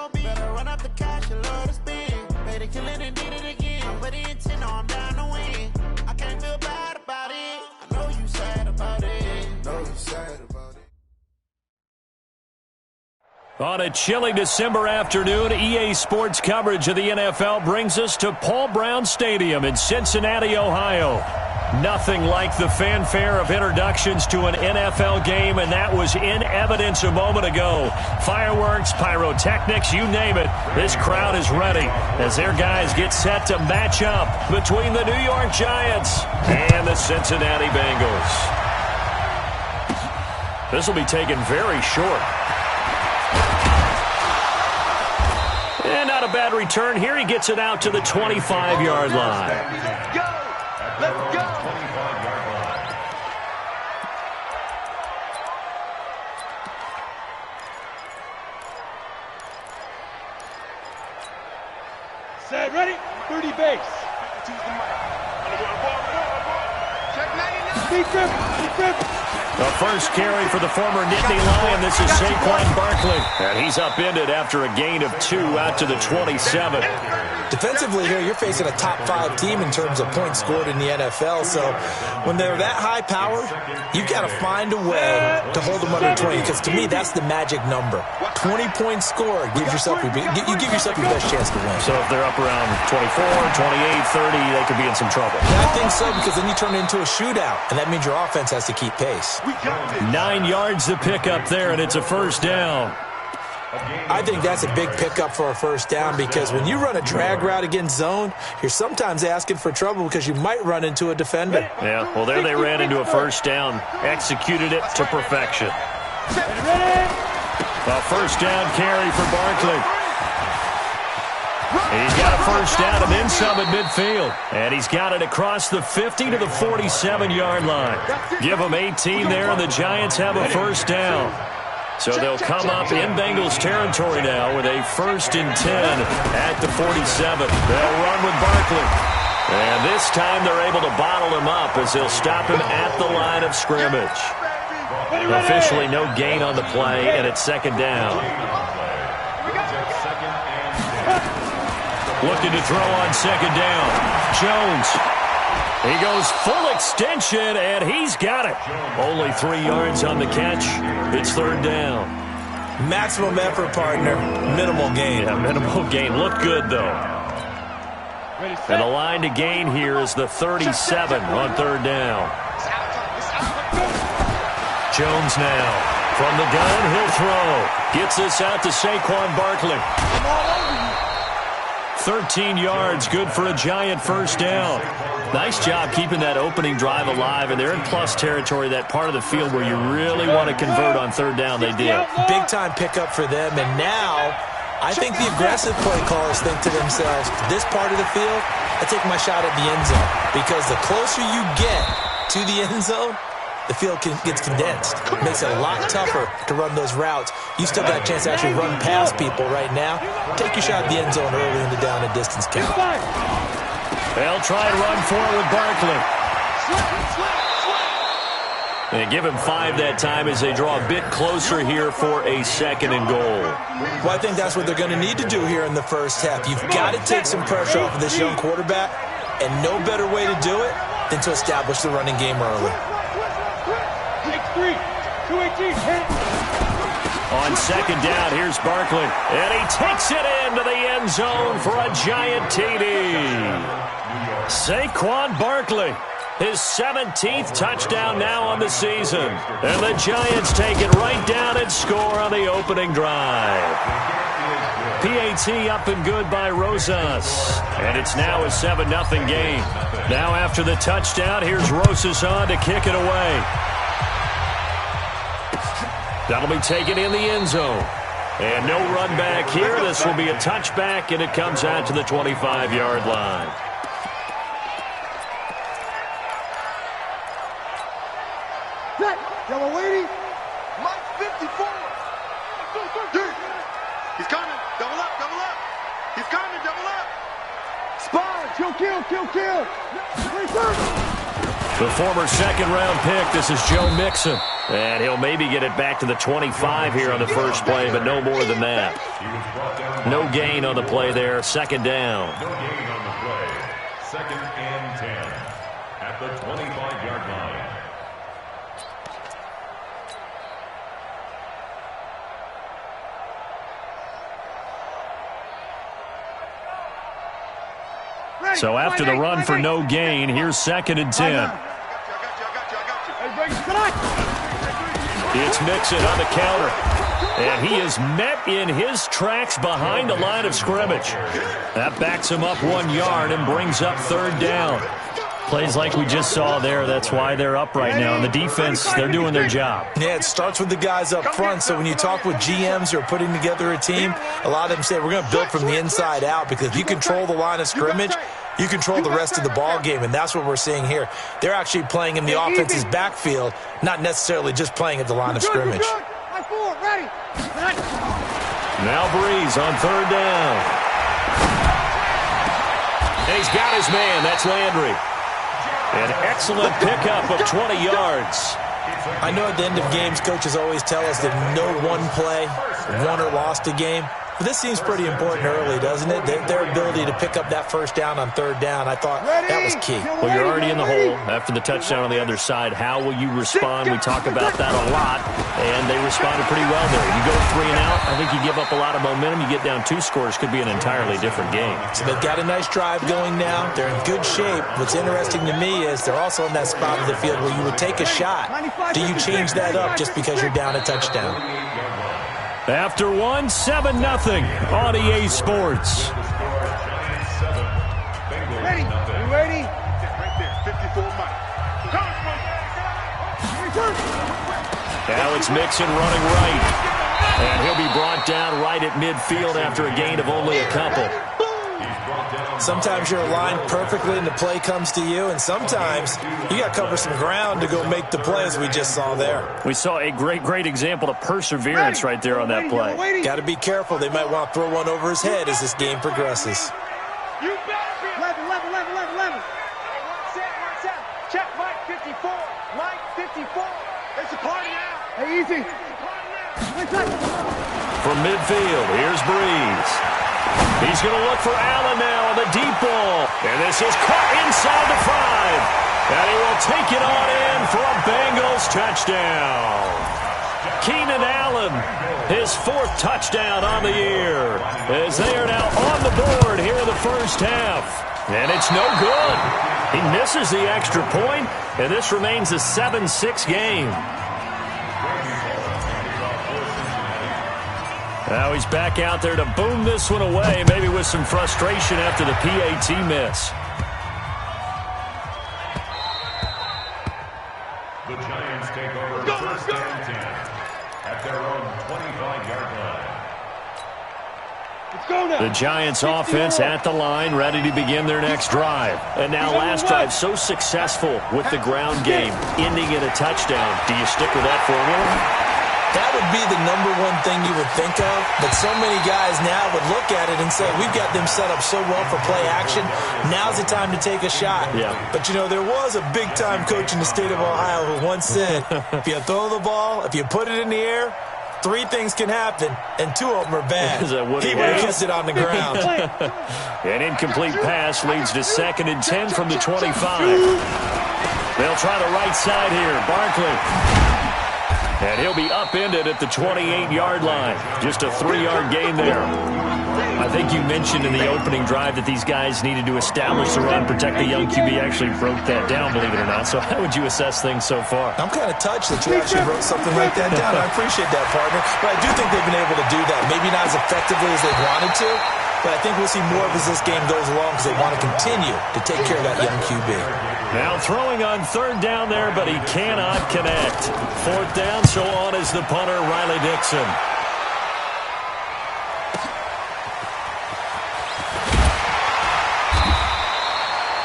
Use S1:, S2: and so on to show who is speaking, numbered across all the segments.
S1: gon' be. Better run up the cash, you love to spend. Better kill it and did it again. I put the intent, know I'm down to win. I can't feel bad about it. I know you sad about it. Know you sad about it.
S2: On a chilly December afternoon, EA Sports coverage of the NFL brings us to Paul Brown Stadium in Cincinnati, Ohio. Nothing like the fanfare of introductions to an NFL game, and that was in evidence a moment ago. Fireworks, pyrotechnics, you name it. This crowd is ready as their guys get set to match up between the New York Giants and the Cincinnati Bengals. This will be taken very short. And not a bad return here. He gets it out to the 25-yard line.
S3: Let's go! Let's go! Set, ready? 30 base. Check 99. Deep grip.
S2: The first carry for the former Nittany Lion. This is Saquon Barkley. And he's upended after a gain of 2 out to the 27.
S4: Defensively here, you're facing a top-5 team in terms of points scored in the NFL. So when they're that high power, you've got to find a way to hold them under 20. Because to me, that's the magic number. 20 points scored gives yourself you give yourself your best chance to win.
S2: So if they're up around 24, 28, 30, they could be in some trouble.
S4: I think so, because then you turn it into a shootout, and that means your offense has to keep pace.
S2: 9 yards to pick up there, and it's a first down.
S4: I think that's a big pickup for a first down, because when you run a drag route against zone, you're sometimes asking for trouble because you might run into a defender.
S2: Yeah, well, there they ran into a first down, executed it to perfection. A first down carry for Barkley. He's got a first down and then some at midfield. And he's got it across the 50 to the 47-yard line. Give them 18 there, and the Giants have a first down. So they'll come up in Bengals territory now with a 1st and 10 at the 47. They'll run with Barkley. And this time they're able to bottle him up as they'll stop him at the line of scrimmage. Officially no gain on the play, and it's 2nd down. Looking to throw on 2nd down. Jones. He goes full extension, and he's got it. Only 3 yards on the catch. It's 3rd down.
S4: Maximum effort, partner. Minimal gain.
S2: Yeah, minimal gain. Looked good, though. And the line to gain here is the 37 on 3rd down. Jones now. From the gun, he'll throw. Gets this out to Saquon Barkley. 13 yards, good for a Giant first down. Nice job keeping that opening drive alive, and they're in plus territory, that part of the field where you really want to convert on 3rd down. They did.
S4: Big-time pickup for them, and now I think the aggressive play callers think to themselves, this part of the field, I take my shot at the end zone, because the closer you get to the end zone, the field gets condensed. It makes it a lot tougher to run those routes. You still got a chance to actually run past people right now. Take your shot at the end zone early in the down and distance count.
S2: They'll try to run for it with Barkley. They give him 5 that time as they draw a bit closer here for a 2nd and goal.
S4: Well, I think that's what they're going to need to do here in the first half. You've got to take some pressure off of this young quarterback, and no better way to do it than to establish the running game early.
S2: On 2nd down, here's Barkley. And he takes it into the end zone for a Giant TD. Saquon Barkley, his 17th touchdown now on the season. And the Giants take it right down and score on the opening drive. PAT up and good by Rosas. And it's now a 7-0 game. Now after the touchdown, here's Rosas on to kick it away. That'll be taken in the end zone. And no run back here. This will be a touchback, and it comes out to the 25-yard line.
S3: Yellow 80. Mike 54. He's coming. Double up, double up. He's coming, double up. Spy, kill.
S2: The former second-round pick, this is Joe Mixon. And he'll maybe get it back to the 25 here on the first play, but no more than that. No gain on the play there, second down.
S5: No gain on the play. 2nd and 10 at the 25-yard line.
S2: So after the run for no gain, here's 2nd and 10. It's Mixon on the counter. And he is met in his tracks behind the line of scrimmage. That backs him up 1 yard and brings up 3rd down. Plays like we just saw there, that's why they're up right now. And the defense, they're doing their job.
S4: Yeah, it starts with the guys up front. So when you talk with GMs who are putting together a team, a lot of them say we're going to build from the inside out, because if you control the line of scrimmage, you control the rest of the ball game, and that's what we're seeing here. They're actually playing in the offense's backfield, not necessarily just playing at the line of scrimmage.
S2: Now Breeze on 3rd down. And he's got his man. That's Landry. An excellent pickup of 20 yards.
S4: I know at the end of games, coaches always tell us that no one play won or lost a game. But this seems pretty important early, doesn't it? Their ability to pick up that first down on 3rd down, I thought that was key.
S2: Well, you're already in the hole after the touchdown on the other side. How will you respond? We talk about that a lot, and they responded pretty well there. You go 3 and out, I think you give up a lot of momentum. You get down 2 scores, could be an entirely different game.
S4: So they've got a nice drive going now. They're in good shape. What's interesting to me is they're also in that spot of the field where you would take a shot. Do you change that up just because you're down a touchdown?
S2: After 1, 7-0 on EA Sports.
S3: Ready? You ready? Right there, 54 Mike.
S2: Now it's Mixon running right. And he'll be brought down right at midfield after a gain of only a couple.
S4: Sometimes you're aligned perfectly and the play comes to you, and sometimes you got to cover some ground to go make the play, as we just saw there.
S2: We saw a great example of perseverance right there on that play.
S4: Got to be careful. They might want to throw one over his head as this game progresses.
S3: You better be 11. One set. Check Mike 54. Mike 54. It's a party now. Hey, easy.
S2: From midfield, here's Breeze. He's going to look for Allen now on the deep ball. And this is caught inside the 5. And he will take it on in for a Bengals touchdown. Keenan Allen, his 4th touchdown on the year, as they are now on the board here in the first half. And it's no good. He misses the extra point, and this remains a 7-6 game. Now he's back out there to boom this one away, maybe with some frustration after the PAT miss.
S5: The Giants take over 1st and 10 at their own 25-yard line.
S3: Let's go now.
S2: The Giants offense at the line, ready to begin their next drive. And now last drive so successful with the ground game, ending in a touchdown. Do you stick with that formula?
S4: That would be the number one thing you would think of, but so many guys now would look at it and say, we've got them set up so well for play action, now's the time to take a shot.
S2: Yeah.
S4: But, you know, there was a big-time coach in the state of Ohio who once said, if you throw the ball, if you put it in the air, 3 things can happen, and 2 of them are bad.
S2: Is that
S4: he would have kissed it on the ground.
S2: An incomplete pass leads to 2nd and 10 from the 25. They'll try the right side here. Barkley. And he'll be upended at the 28-yard line. Just a 3-yard gain there. I think you mentioned in the opening drive that these guys needed to establish the run, protect the young QB. Actually broke that down, believe it or not. So how would you assess things so far?
S4: I'm kind of touched that you actually wrote something like that down. I appreciate that, partner. But I do think they've been able to do that. Maybe not as effectively as they wanted to, but I think we'll see more of as this game goes along because they want to continue to take care of that young QB.
S2: Now throwing on 3rd down there, but he cannot connect. 4th down, so on is the punter, Riley Dixon.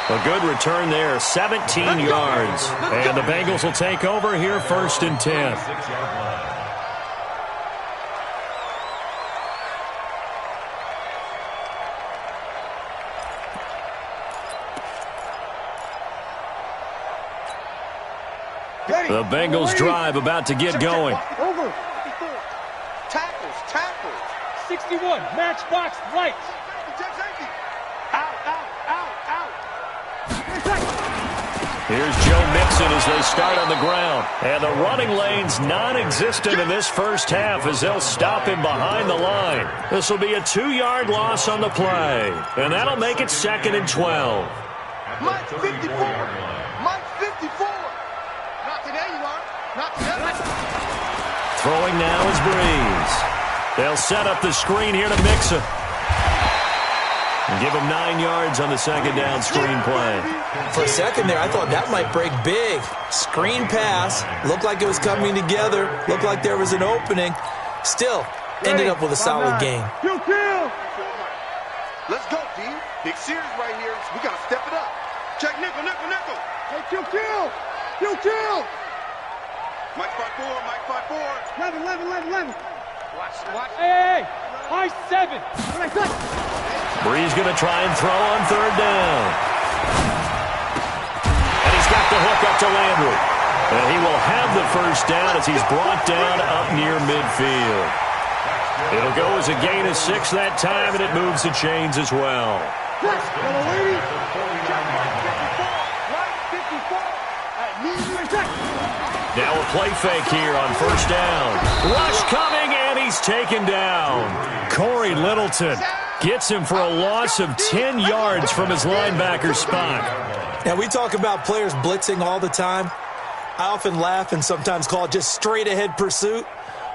S2: A good return there, 17 yards. And the Bengals will take over here 1st and 10. The Bengals drive about to get going.
S3: Over. Tackles. 61. Matchbox lights. Out.
S2: Here's Joe Mixon as they start on the ground. And the running lane's non-existent in this first half as they'll stop him behind the line. This will be a 2-yard loss on the play. And that'll make it 2nd and 12.
S3: Mike 54. Mike 54. Not today, you are. Not today.
S2: Throwing now is Breeze. They'll set up the screen here to Mixon. And give him 9 yards on the second down screen play.
S4: For a second there, I thought that might break big. Screen pass. Looked like it was coming together. Looked like there was an opening. Still, ended up with a solid game.
S3: Let's go, D. Big series right here. We got to step it up. Check nickel. Hey, kill. Mike 5-4. 11. Watch. Hey. High 7.
S2: Breeze going to try and throw on 3rd down. And he's got the hook up to Landry. And he will have the first down as he's brought down up near midfield. It'll go as a gain of 6 that time, and it moves the chains as well. Now a play fake here on 1st down. Rush coming, and he's taken down. Corey Littleton gets him for a loss of 10 yards from his linebacker spot.
S4: Now, we talk about players blitzing all the time. I often laugh and sometimes call it just straight-ahead pursuit.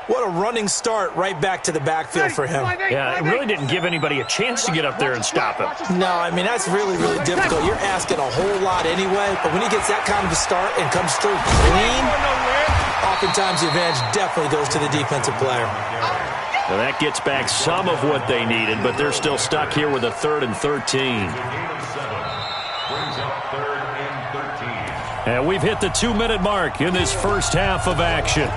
S4: What a running start right back to the backfield for him.
S2: Yeah, it really didn't give anybody a chance to get up there and stop him.
S4: No, I mean, that's really, really difficult. You're asking a whole lot anyway, but when he gets that kind of a start and comes through clean, oftentimes the advantage definitely goes to the defensive player.
S2: Now that gets back some of what they needed, but they're still stuck here with a 3rd and 13. And we've hit the 2-minute mark in this first half of action.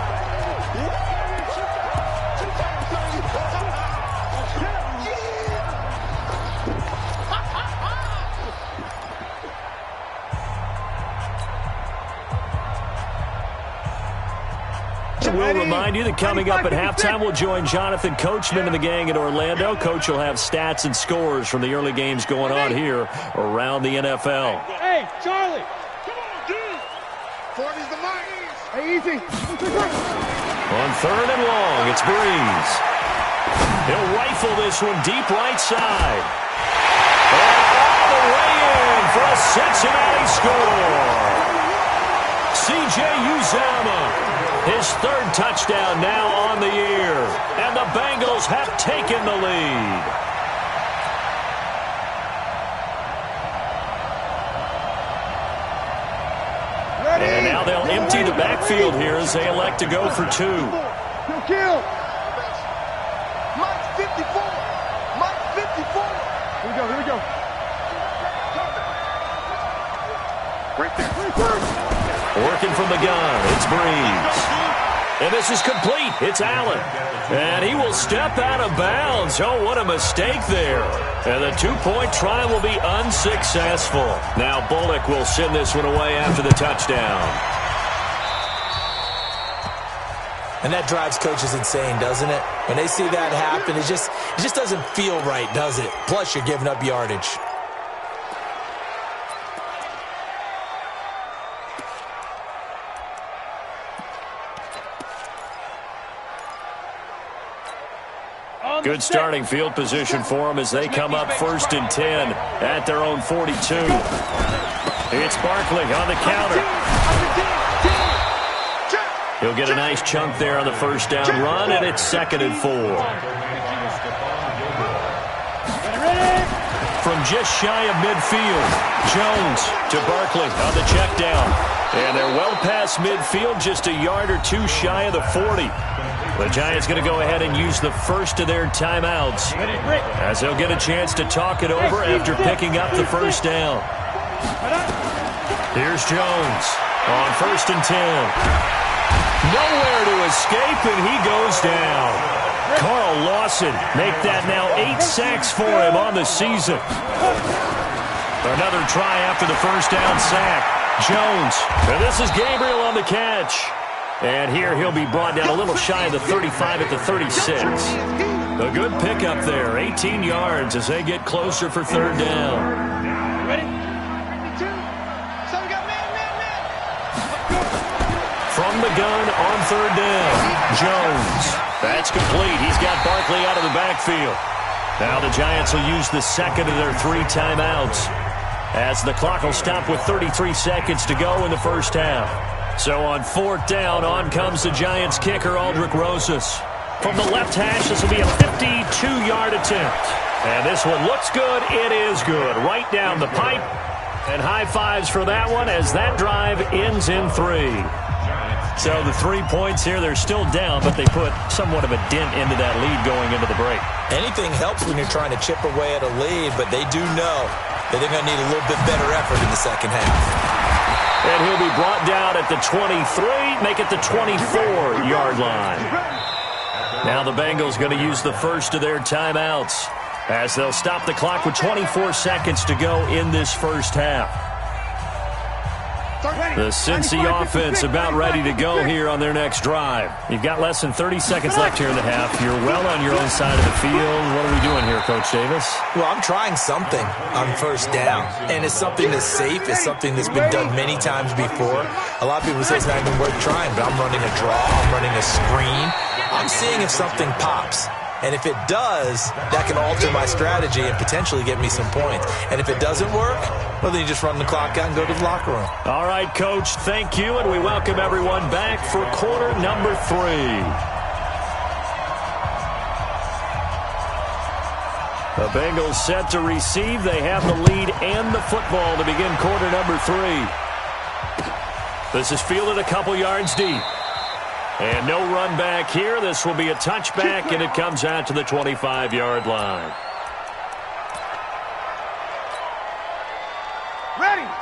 S2: We'll remind you that coming up at halftime, we'll join Jonathan Coachman and the gang in Orlando. Coach will have stats and scores from the early games going on here around the NFL.
S3: Hey, Charlie. Come on, dude. 40's the mark. Hey, easy.
S2: On 3rd and long, it's Breeze. He'll rifle this one deep right side. And all the way in for a Cincinnati score. C.J. Uzomah. His 3rd touchdown now on the year. And the Bengals have taken the lead. And now they'll empty the backfield here as they elect to go for 2.
S3: Kill. Mike 54. Mike 54. Here we go. Right there.
S2: Working from the gun, it's Breeze. And this is complete. It's Allen. And he will step out of bounds. Oh, what a mistake there. And the 2-point try will be unsuccessful. Now Bullock will send this one away after the touchdown.
S4: And that drives coaches insane, doesn't it? When they see that happen, it just doesn't feel right, does it? Plus, you're giving up yardage.
S2: Good starting field position for them as they come up 1st and 10 at their own 42. It's Barkley on the counter. He'll get a nice chunk there on the 1st down run, and it's 2nd and 4. From just shy of midfield, Jones to Barkley on the check down. And they're well past midfield, just a yard or 2 shy of the 40. The Giants going to go ahead and use the first of their timeouts as they'll get a chance to talk it over after picking up the 1st down. Here's Jones on 1st and 10. Nowhere to escape, and he goes down. Carl Lawson make that now 8 sacks for him on the season. Another try after the 1st down sack. Jones. And this is Gabriel on the catch. And here he'll be brought down a little shy of the 35 at the 36. A good pickup there. 18 yards as they get closer for third down.
S3: Ready? 2. So we got man.
S2: From the gun on third down. Jones. That's complete. He's got Barkley out of the backfield. Now the Giants will use the second of their 3 timeouts, as the clock will stop with 33 seconds to go in the first half. So on fourth down, on comes the Giants kicker, Aldrick Rosas. From the left hash, this will be a 52-yard attempt. And this one looks good. It is good. Right down the pipe. And high fives for that one as that drive ends in 3. So the 3 points here, they're still down, but they put somewhat of a dent into that lead going into the break.
S4: Anything helps when you're trying to chip away at a lead, but they do know that they're going to need a little bit better effort in the second half.
S2: And he'll be brought down at the 23, make it the 24-yard line. Now the Bengals going to use the first of their timeouts as they'll stop the clock with 24 seconds to go in this first half. The Cincy offense about ready to go here on their next drive. You've got less than 30 seconds left here in the half. You're well on your own side of the field. What are we doing here, Coach Davis?
S4: Well, I'm trying something on first down, and it's something that's safe. It's something that's been done many times before. A lot of people say it's not even worth trying, but I'm running a draw. I'm running a screen. I'm seeing if something pops. And if it does, that can alter my strategy and potentially get me some points. And if it doesn't work, well, then you just run the clock out and go to the locker room.
S2: All right, Coach, thank you, and we welcome everyone back for quarter number 3. The Bengals set to receive. They have the lead and the football to begin quarter number 3. This is fielded a couple yards deep. And no run back here. This will be a touchback, and it comes out to the 25-yard line.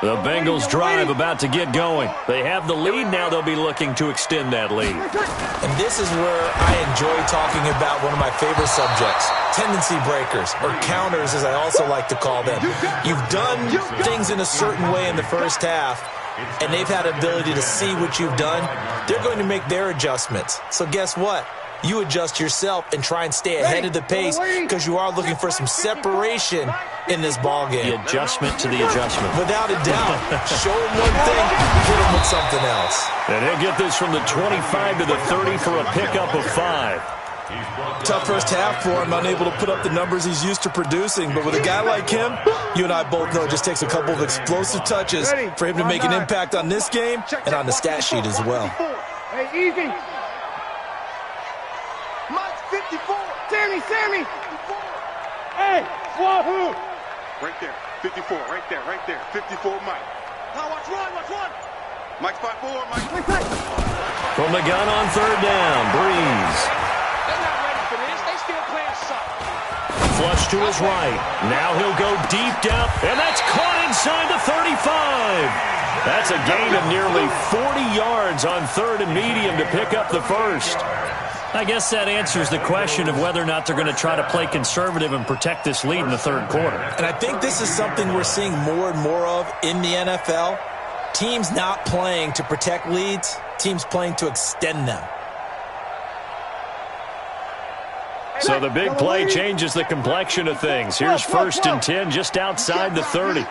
S2: The Bengals drive about to get going. They have the lead. Now they'll be looking to extend that lead.
S4: And this is where I enjoy talking about one of my favorite subjects, tendency breakers, or counters as I also like to call them. You've done things in a certain way in the first half, and they've had ability to see what you've done. They're going to make their adjustments. So guess what? You adjust yourself and try and stay ahead of the pace because you are looking for some separation in this ball game.
S2: The adjustment to the adjustment.
S4: Without a doubt. Show him one thing, hit him with something else.
S2: And he'll get this from the 25 to the 30 for a pickup of 5.
S4: Tough first half for him, unable to put up the numbers he's used to producing. But with a guy like him, you and I both know it just takes a couple of explosive touches for him to make an impact on this game and on the stat sheet as well.
S3: Hey, easy. Mike, 54. Sammy. Hey, wahoo.
S6: Right there, 54, right there. 54, Mike.
S3: Now watch one.
S6: Mike's 5-4, Mike.
S2: From the gun on third down, Breeze.
S3: They're not ready for this. They still playing suck.
S2: Flush to his right. Now he'll go deep down, and that's caught inside the 35. That's a gain of nearly 40 yards on third and medium to pick up the first. I guess that answers the question of whether or not they're going to try to play conservative and protect this lead in the third quarter.
S4: And I think this is something we're seeing more and more of in the NFL. Teams not playing to protect leads, teams playing to extend them.
S2: So the big play changes the complexion of things. Here's first and 10 just outside the 30.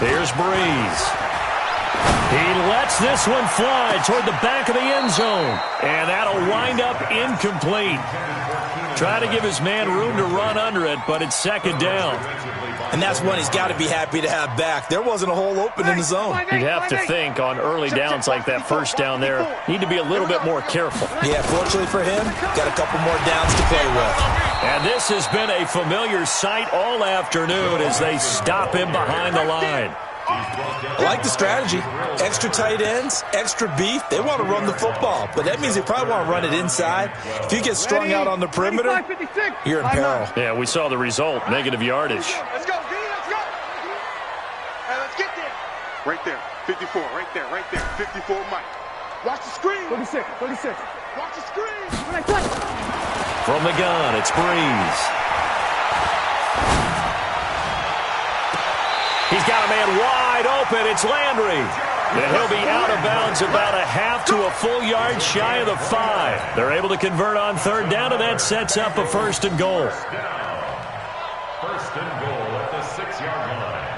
S2: Here's Breeze. He lets this one fly toward the back of the end zone. And that'll wind up incomplete. Try to give his man room to run under it, but it's second down.
S4: And that's one he's got to be happy to have back. There wasn't a hole open in the zone.
S2: You'd have to think on early downs like that first down there, need to be a little bit more careful.
S4: Yeah, fortunately for him, got a couple more downs to play with.
S2: And this has been a familiar sight all afternoon as they stop him behind the line.
S4: I like the strategy. Extra tight ends, extra beef. They want to run the football, but that means they probably want to run it inside. If you get strung out on the perimeter, you're in peril.
S2: Yeah, we saw the result, negative yardage.
S3: Let's go, D, let's go. Hey, let's get there.
S6: Right there, 54, right there. 54, Mike.
S3: Watch the screen. 36. Watch the screen.
S2: From the gun, it's Breeze. He He's got a man wide open. It's Landry. And he'll be out of bounds about a half to a full yard shy of the 5. They're able to convert on third down, and that sets up a first and goal.
S5: First and goal at the 6-yard line.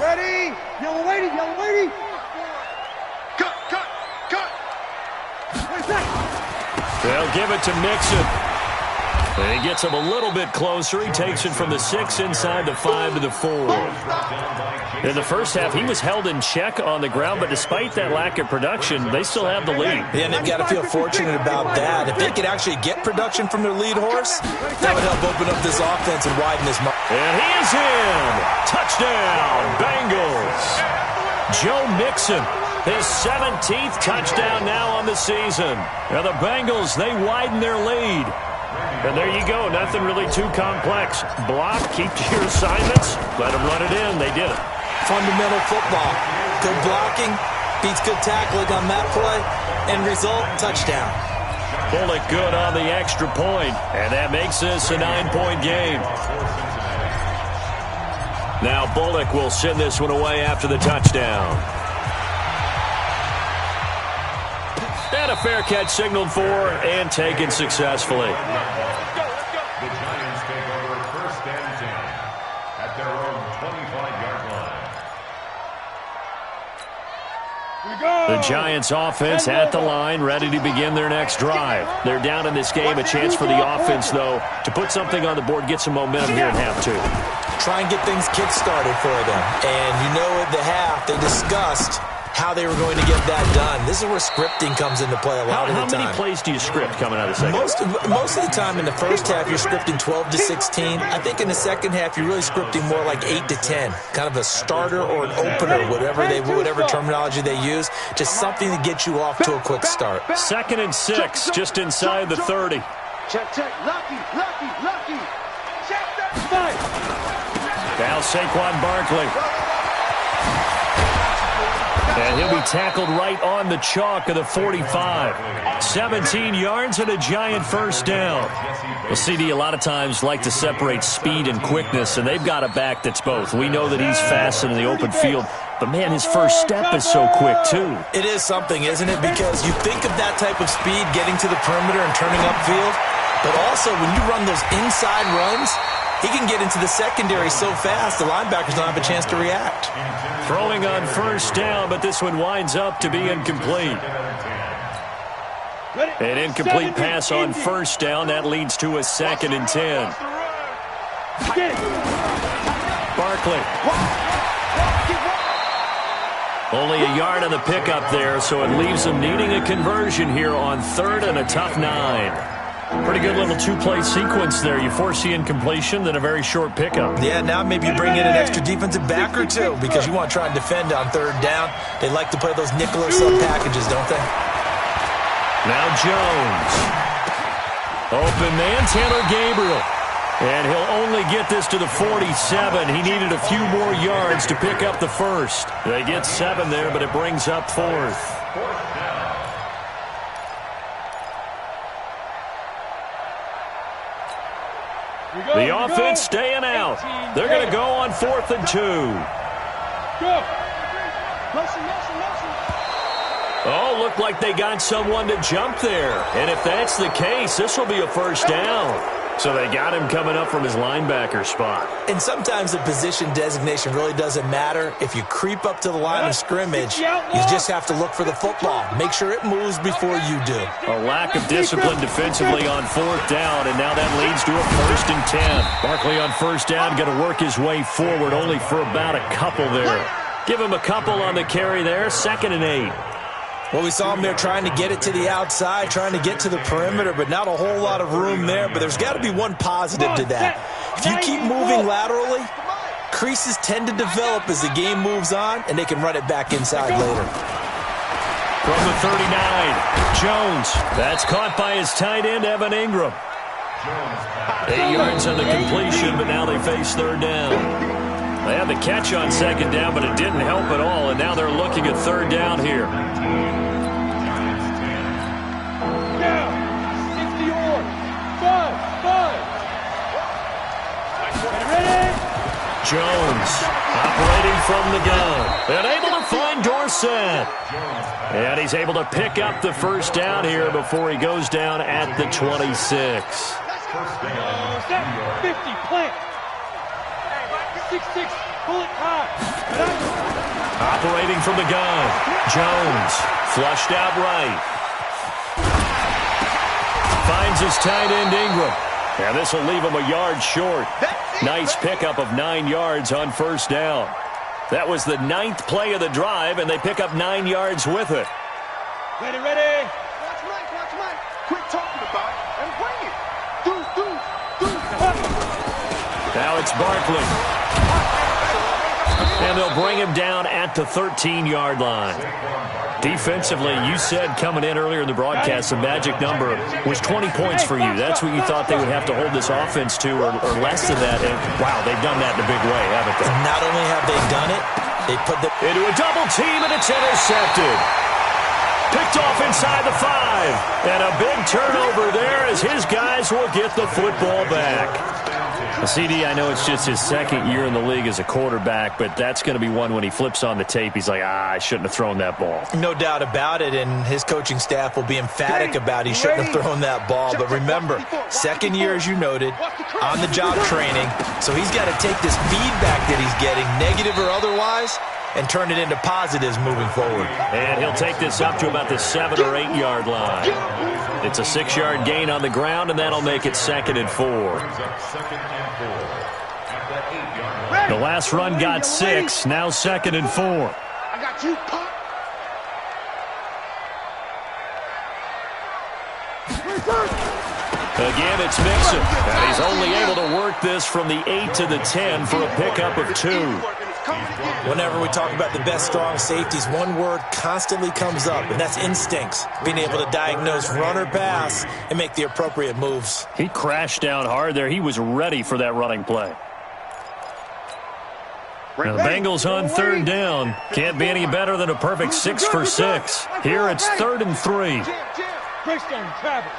S3: Ready? Yellow lady, yellow lady. Cut. Where's that?
S2: They'll give it to Mixon. And he gets him a little bit closer. He takes it from the 6 inside the 5 to the 4. In the first half, he was held in check on the ground, but despite that lack of production, they still have the lead.
S4: Yeah, and they've got to feel fortunate about that. If they could actually get production from their lead horse, that would help open up this offense and widen this margin.
S2: And he is in. Touchdown, Bengals. Joe Mixon, his 17th touchdown now on the season. Now the Bengals, they widen their lead. And there you go. Nothing really too complex. Block, keep to your assignments, let them run it in. They did it.
S4: Fundamental football. Good blocking beats good tackling on that play. End result, touchdown.
S2: Bullock good on the extra point, and that makes this a 9-point game. Now Bullock will send this one away after the touchdown. And a fair catch signaled for and taken successfully.
S5: The Giants take over first and 10 at their own 25-yard line.
S2: The Giants offense at the line, ready to begin their next drive. They're down in this game. A chance for the offense, though, to put something on the board, get some momentum here in half 2.
S4: Try and get things kick-started for them. And you know at the half, they discussed how they were going to get that done. This is where scripting comes into play a lot of the time.
S2: How many plays do you script coming out of the second?
S4: Most of the time in the first half, you're scripting 12 to 16. I think in the second half, you're really scripting more like 8 to 10. Kind of a starter or an opener, whatever terminology they use. Just something to get you off to a quick start.
S2: 2nd and 6, just inside the 30.
S3: Check. Lucky. Check that. Fight.
S2: Now Saquon Barkley. And he'll be tackled right on the chalk of the 45. 17 yards and a giant first down. Well, CD, a lot of times like to separate speed and quickness, and they've got a back that's both. We know that he's fast in the open field, but, man, his first step is so quick, too.
S4: It is something, isn't it? Because you think of that type of speed getting to the perimeter and turning upfield, but also when you run those inside runs, he can get into the secondary so fast, the linebackers don't have a chance to react.
S2: Throwing on first down, but this one winds up to be incomplete. An incomplete pass on first down. That leads to a 2nd and 10. Barkley. Only a yard on the pickup there, so it leaves them needing a conversion here on 3rd and a tough 9. Pretty good little 2-play sequence there. You force the incompletion, then a very short pickup.
S4: Yeah, now maybe you bring in an extra defensive back or two because you want to try and defend on 3rd down. They like to play those nickel or sub packages, don't they?
S2: Now Jones. Open man, Taylor Gabriel. And he'll only get this to the 47. He needed a few more yards to pick up the first. They get 7 there, but it brings up 4th. The offense staying out. They're going to go on 4th and 2.
S3: Go.
S2: Oh, looked like they got someone to jump there. And if that's the case, this will be a first down. So they got him coming up from his linebacker spot.
S4: And sometimes the position designation really doesn't matter. If you creep up to the line of scrimmage, you just have to look for the football. Make sure it moves before you do.
S2: A lack of discipline defensively on 4th down, and now that leads to a 1st and 10. Barkley on first down, going to work his way forward only for about a couple there. Give him a couple on the carry there, 2nd and 8.
S4: Well, we saw him there trying to get it to the outside, trying to get to the perimeter, but not a whole lot of room there. But there's got to be one positive to that. If you keep moving laterally, creases tend to develop as the game moves on, and they can run it back inside later.
S2: From the 39, Jones. That's caught by his tight end, Evan Ingram. 8 yards on the completion, but now they face 3rd down. They had the catch on 2nd down, but it didn't help at all, and now they're looking at 3rd down here.
S3: Now, 60 on. 5.
S2: Jones operating from the gun and able to find Dorsett. And he's able to pick up the first down here before he goes down at the 26.
S3: 50, plant. 6-6, pull it high.
S2: Operating from the gun. Jones flushed out right. Finds his tight end Ingram. And this will leave him a yard short. Nice pickup of 9 yards on first down. That was the 9th play of the drive, and they pick up 9 yards with it.
S3: Ready. Watch Mike.
S6: Quit talking about it and bring it. Do.
S2: Now it's Barkley. And they'll bring him down at the 13-yard line. Defensively, you said coming in earlier in the broadcast, the magic number was 20 points for you. That's what you thought they would have to hold this offense to, or less than that. And, wow, they've done that in a big way, haven't they?
S4: And not only have they done it, they put the
S2: into a double team, and it's intercepted. Picked off inside the 5. And a big turnover there as his guys will get the football back. CD, I know it's just his second year in the league as a quarterback, but that's going to be one when he flips on the tape, he's like, I shouldn't have thrown that ball.
S4: No doubt about it, and his coaching staff will be emphatic about he shouldn't have thrown that ball. But remember, second year, as you noted, on-the-job training, so he's got to take this feedback that he's getting, negative or otherwise, and turn it into positives moving forward.
S2: And he'll take this up to about the 7 or 8 yard line. It's a 6-yard gain on the ground, and that'll make it 2nd and 4. The last run got 6, now 2nd and 4.
S6: I got you, Pop.
S2: Again, it's Mixon, and he's only able to work this from the 8 to the 10 for a pickup of 2.
S4: Whenever we talk about the best strong safeties, one word constantly comes up, and that's instincts. Being able to diagnose run or pass and make the appropriate moves.
S2: He crashed down hard there. He was ready for that running play. Now the Bengals on 3rd down. Can't be any better than a perfect 6 for 6. Here it's 3rd and 3.
S3: Greystone, Travis.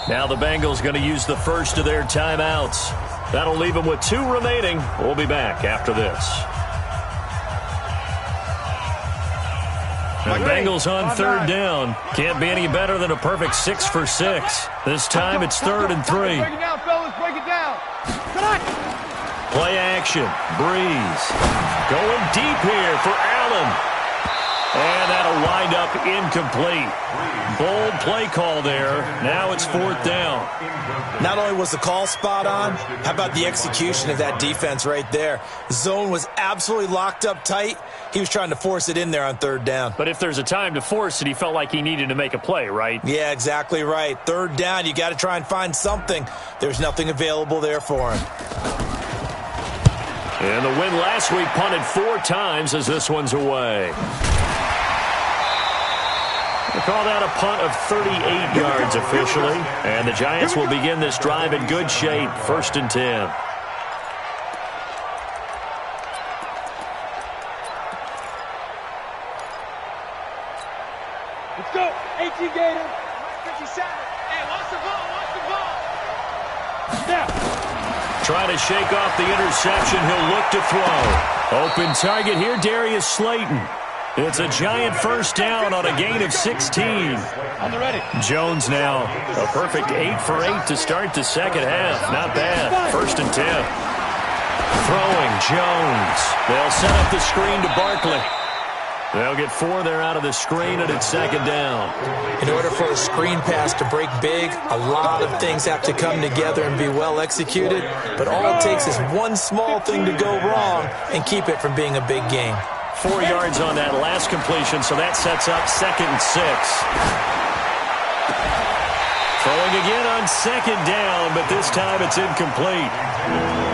S2: Now the Bengals going to use the first of their timeouts. That'll leave them with 2 remaining. We'll be back after this. The Bengals on 3rd down. Can't be any better than a perfect 6 for 6. This time it's 3rd and 3.
S3: Break it down, fellas. Break it down.
S2: Play action. Breeze. Going deep here for Allen. And that'll wind up incomplete. Bold play call there. Now it's 4th down.
S4: Not only was the call spot on, how about the execution of that defense right there? Zone was absolutely locked up tight. He was trying to force it in there on 3rd down.
S2: But if there's a time to force it, he felt like he needed to make a play, right?
S4: Yeah, exactly right. 3rd down, you got to try and find something. There's nothing available there for him.
S2: And the win last week punted 4 times as this one's away. They call that a punt of 38 yards officially. And the Giants will begin this drive in good shape. 1st and 10.
S3: Let's go. 18 Gator. 57. Hey, watch the ball. Snap.
S2: Trying to shake off the interception. He'll look to throw. Open target here, Darius Slayton. It's a giant first down on a gain of 16.
S3: On the ready.
S2: Jones now. A perfect 8 for 8 to start the second half. Not bad. 1st and 10. Throwing Jones. They'll set up the screen to Barkley. They'll get 4 there out of the screen, and it's 2nd down.
S4: In order for a screen pass to break big, a lot of things have to come together and be well executed. But all it takes is one small thing to go wrong and keep it from being a big game.
S2: 4 yards on that last completion, so that sets up 2nd and 6. Throwing again on 2nd down, but this time it's incomplete.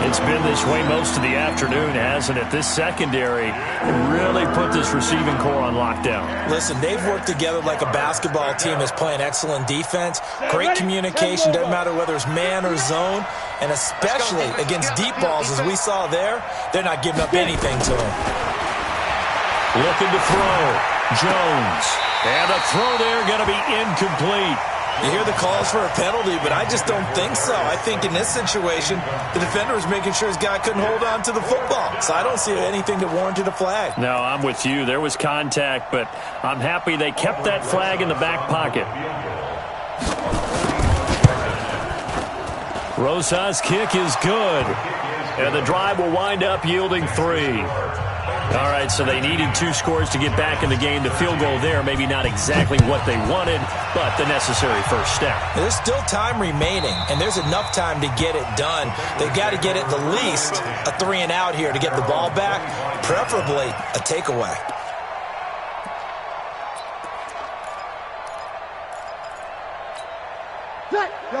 S2: It's been this way most of the afternoon, hasn't it? This secondary really put this receiving core on lockdown.
S4: Listen, they've worked together like a basketball team that's playing excellent defense, great communication, doesn't matter whether it's man or zone, and especially against deep balls as we saw there, they're not giving up anything to them.
S2: Looking to throw. Jones. And the throw there going to be incomplete.
S4: You hear the calls for a penalty, but I just don't think so. I think in this situation, the defender was making sure his guy couldn't hold on to the football. So I don't see anything that warranted a flag.
S2: No, I'm with you. There was contact, but I'm happy they kept that flag in the back pocket. Rosa's kick is good. And the drive will wind up yielding 3. All right, so they needed 2 scores to get back in the game. The field goal there, maybe not exactly what they wanted, but the necessary first step.
S4: There's still time remaining, and there's enough time to get it done. They've got to get at the least a 3-and-out here to get the ball back, preferably a takeaway.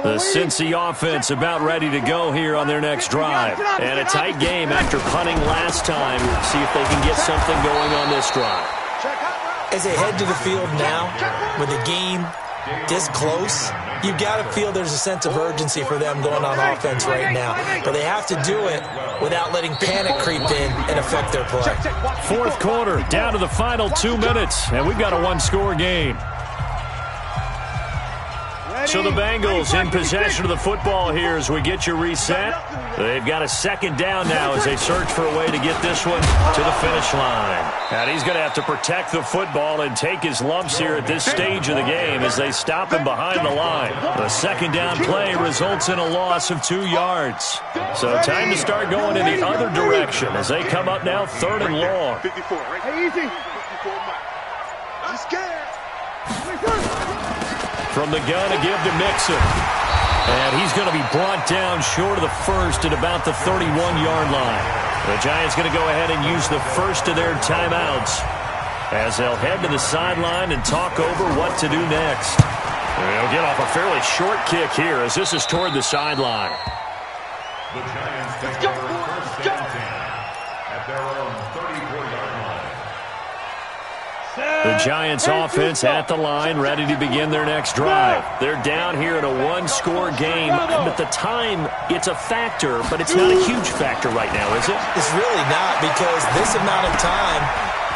S2: The Cincy offense about ready to go here on their next drive. And a tight game after punting last time. See if they can get something going on this drive.
S4: As they head to the field now, with the game this close, you've got to feel there's a sense of urgency for them going on offense right now. But they have to do it without letting panic creep in and affect their play.
S2: Fourth quarter, down to the final 2 minutes, and we've got a 1-score game. So the Bengals in possession of the football here as we get you reset. They've got a second down now as they search for a way to get this one to the finish line. And he's going to have to protect the football and take his lumps here at this stage of the game as they stop him behind the line. The second down play results in a loss of 2 yards. So time to start going in the other direction as they come up now 3rd and long.
S6: 54, right? Hey, easy. 54, I'm scared.
S2: From the gun to give to Mixon. And he's going to be brought down short of the first at about the 31-yard line. The Giants going to go ahead and use the first of their timeouts as they'll head to the sideline and talk over what to do next. They'll get off a fairly short kick here as this is toward the sideline.
S5: The Giants take over first and 10 at their own 34-yard line.
S2: The Giants offense at the line, ready to begin their next drive. They're down here in a 1-score game. At the time, it's a factor, but it's not a huge factor right now, is it?
S4: It's really not, because this amount of time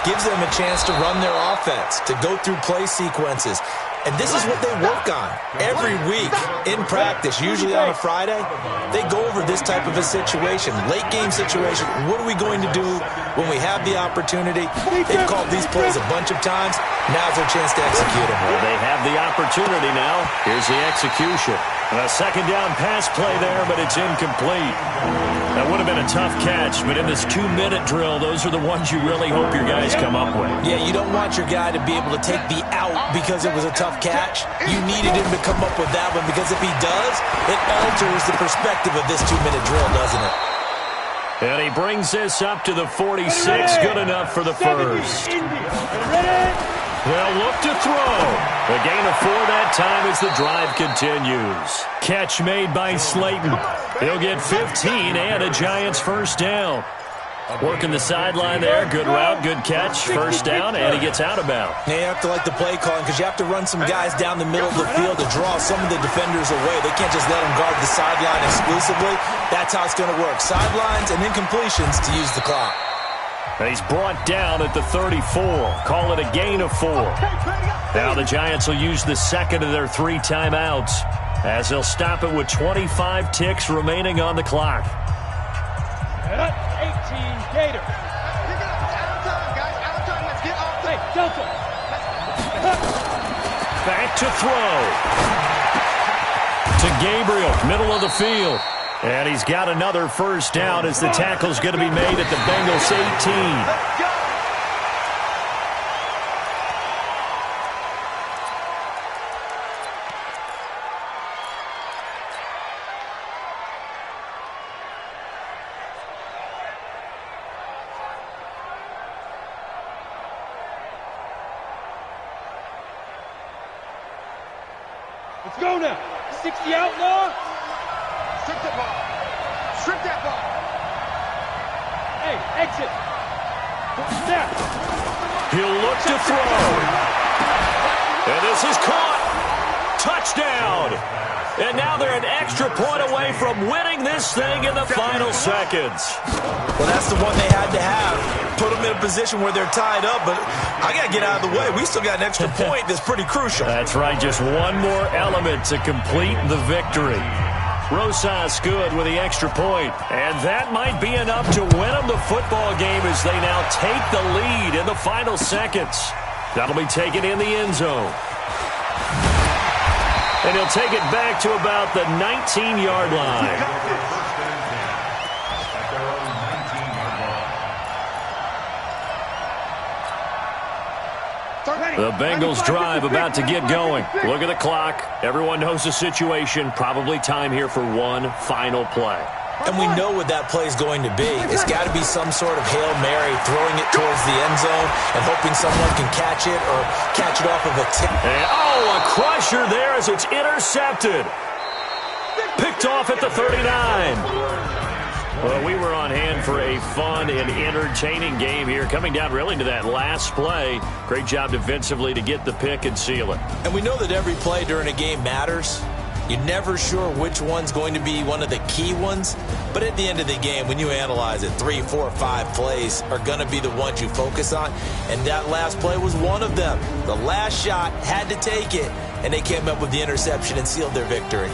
S4: gives them a chance to run their offense, to go through play sequences. And this is what they work on every week in practice, usually on a Friday. They go over this type of a situation, late game situation. What are we going to do when we have the opportunity? They've called these plays a bunch of times. Now's their chance to execute them.
S2: Well, they have the opportunity now. Here's the execution. A second down pass play there, but it's incomplete. That would have been a tough catch, but in this 2-minute drill, those are the ones you really hope your guys come up with.
S4: Yeah, you don't want your guy to be able to take the out because it was a tough catch. You needed him to come up with that one, because if he does, it alters the perspective of this 2-minute drill, doesn't it?
S2: And he brings this up to the 46. Good enough for the first. They'll look to throw. The gain of 4 that time as the drive continues. Catch made by Slayton. He'll get 15 and a Giants first down. Working the sideline there. Good route, good catch. First down, and he gets out of bounds.
S4: Now you have to like the play calling, because you have to run some guys down the middle of the field to draw some of the defenders away. They can't just let them guard the sideline exclusively. That's how it's going to work. Sidelines and incompletions to use the clock.
S2: And he's brought down at the 34. Call it a gain of 4. Now the Giants will use the second of their 3 timeouts as they'll stop it with 25 ticks remaining on the clock.
S3: 18 Gator.
S6: Out of time, guys. Out of time. Let's get off the...
S3: Hey, Delta.
S2: Back to throw. To Gabriel, middle of the field. And he's got another first down as the tackle's going to be made at the Bengals 18.
S3: Let's go now. 60 outlaw.
S6: Strip that ball. Strip that ball.
S3: Hey, exit. Snap.
S2: He'll look to throw. And this is caught. Touchdown. And now they're an extra point away from winning this thing in the final seconds.
S4: Well, that's the one they had to have. Put them in a position where they're tied up, but I got to get out of the way. We still got an extra point that's pretty crucial.
S2: That's right, just one more element to complete the victory. Rosas good with the extra point, and that might be enough to win them the football game as they now take the lead in the final seconds. That'll be taken in the end zone. And he'll take it back to about the 19-yard line. The Bengals drive about to get going. Look at the clock. Everyone knows the situation. Probably time here for one final play.
S4: And we know what that play is going to be. It's got to be some sort of Hail Mary, throwing it towards the end zone and hoping someone can catch it or catch it off of a tip.
S2: And, a crusher there as it's intercepted. Picked off at the 39. Well, we were on hand for a fun and entertaining game here, coming down really to that last play. Great job defensively to get the pick and seal it.
S4: And we know that every play during a game matters. You're never sure which one's going to be one of the key ones. But at the end of the game, when you analyze it, 3, 4, 5 plays are going to be the ones you focus on. And that last play was one of them. The last shot had to take it, and they came up with the interception and sealed their victory.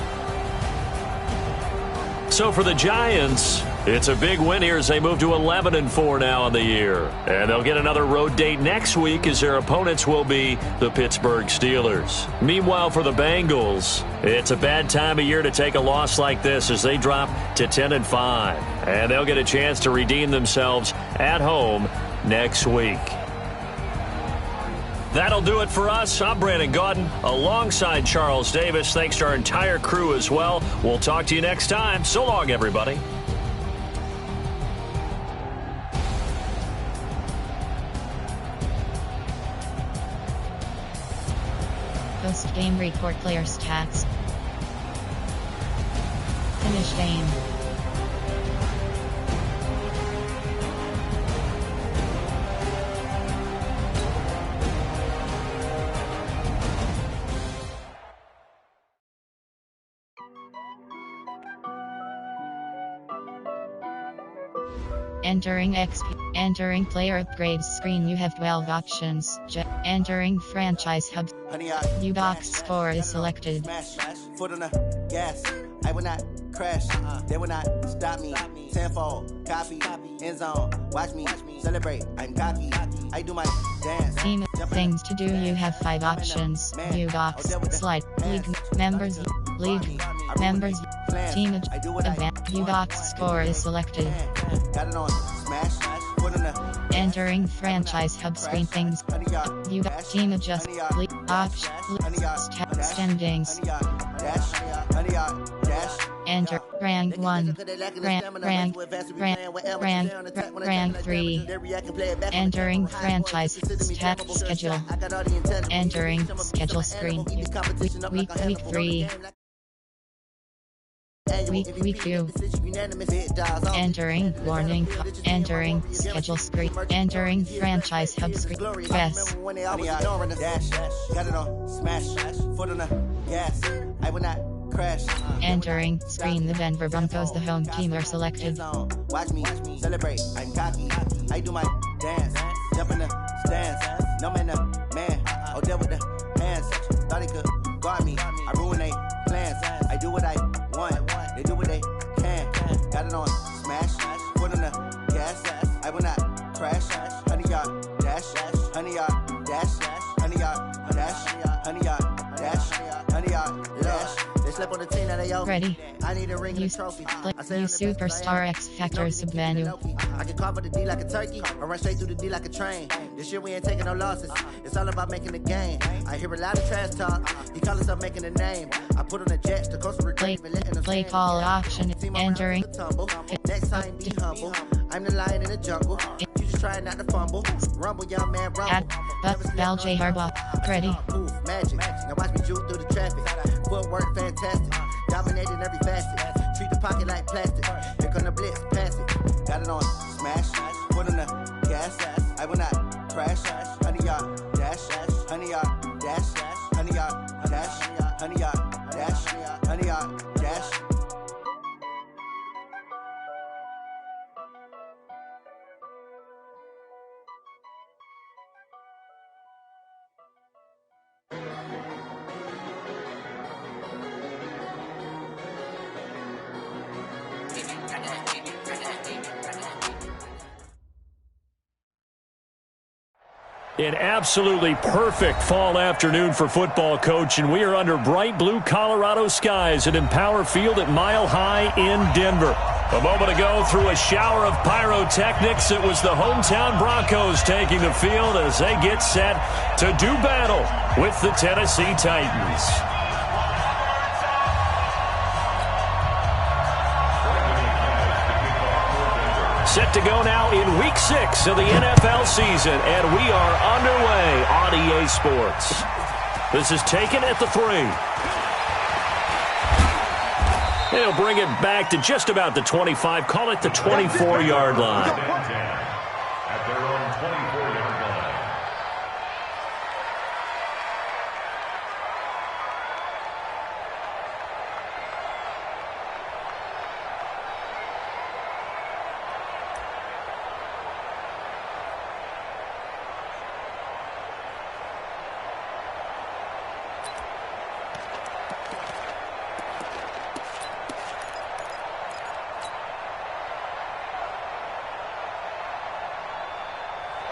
S2: So for the Giants, it's a big win here as they move to 11-4 now in the year. And they'll get another road date next week as their opponents will be the Pittsburgh Steelers. Meanwhile, for the Bengals, it's a bad time of year to take a loss like this as they drop to 10-5. And they'll get a chance to redeem themselves at home next week. That'll do it for us. I'm Brandon Gaudin alongside Charles Davis. Thanks to our entire crew as well. We'll talk to you next time. So long, everybody.
S7: Post-game report, player stats. Finish game. Entering XP. Entering player upgrades screen. You have 12 options. Entering franchise hub. U-Box score is selected.
S1: Foot on the gas. I will not crash. They will not stop me. Tenfold. Copy. End zone. Watch me. Celebrate. I'm cocky. I do my dance.
S7: Team things to do. You have 5 options. U-Box slide. League members. League members. Team event. U-Box score is selected.
S1: Got it on. Smash. Foot on the
S7: Entering franchise hub screen things. U-Box team adjust. Option. Standings. Enter rank 1, rank 3. Entering franchise step schedule. Entering schedule screen. Week 3. Week 2. Entering warning. Entering schedule screen. Entering franchise hub screen. Yes.
S1: Got it on. Smash. Foot on the gas. I will not crash.
S7: Entering screen. The Denver Broncos, the home team, are selected.
S1: Watch me celebrate. I'm cocky. I do my dance. Jump in the stands. No man, man. Oh, deal with the hands. Thought he could guard me. I ruin they plans. I do what I want. They do what they can. Got it on. Smash. Foot on the gas. I will not crash. 100-yard dash. 100-yard dash. 100-yard dash. 100-yard dash. 100-yard dash. They slept on the team that they owe.
S7: Ready.
S1: I need a ring and a trophy.
S7: You superstar X Factor Submanu.
S1: I can carve up the D like a turkey or run straight through the D like a train. This year we ain't taking no losses. It's all about making the game. I hear a lot of trash talk. He call himself making a name. I put on the jets to coast
S7: Play call option. Entering.
S1: Next time be humble. I'm the lion in the jungle. You just trying not to fumble. Rumble, young man, rumble.
S7: Bal J Harbaugh. Ready.
S1: Move, magic. Now watch me juke through the traffic. Footwork fantastic. Dominating every facet. Treat the pocket like plastic. Here come the blitz, pass it. Got it on. Smash. Foot on the gas. I will not crash. 100-yard dash. 100-yard dash. 100-yard dash. 100-yard dash. 100-yard
S2: An absolutely perfect fall afternoon for football, Coach, and we are under bright blue Colorado skies at Empower Field at Mile High in Denver. A moment ago, through a shower of pyrotechnics, it was the hometown Broncos taking the field as they get set to do battle with the Tennessee Titans. Set to go now in Week 6 of the NFL season, and we are underway on EA Sports. This is taken at the 3. They'll bring it back to just about the 25, call it the 24-yard line.
S5: At their own 24-yard line.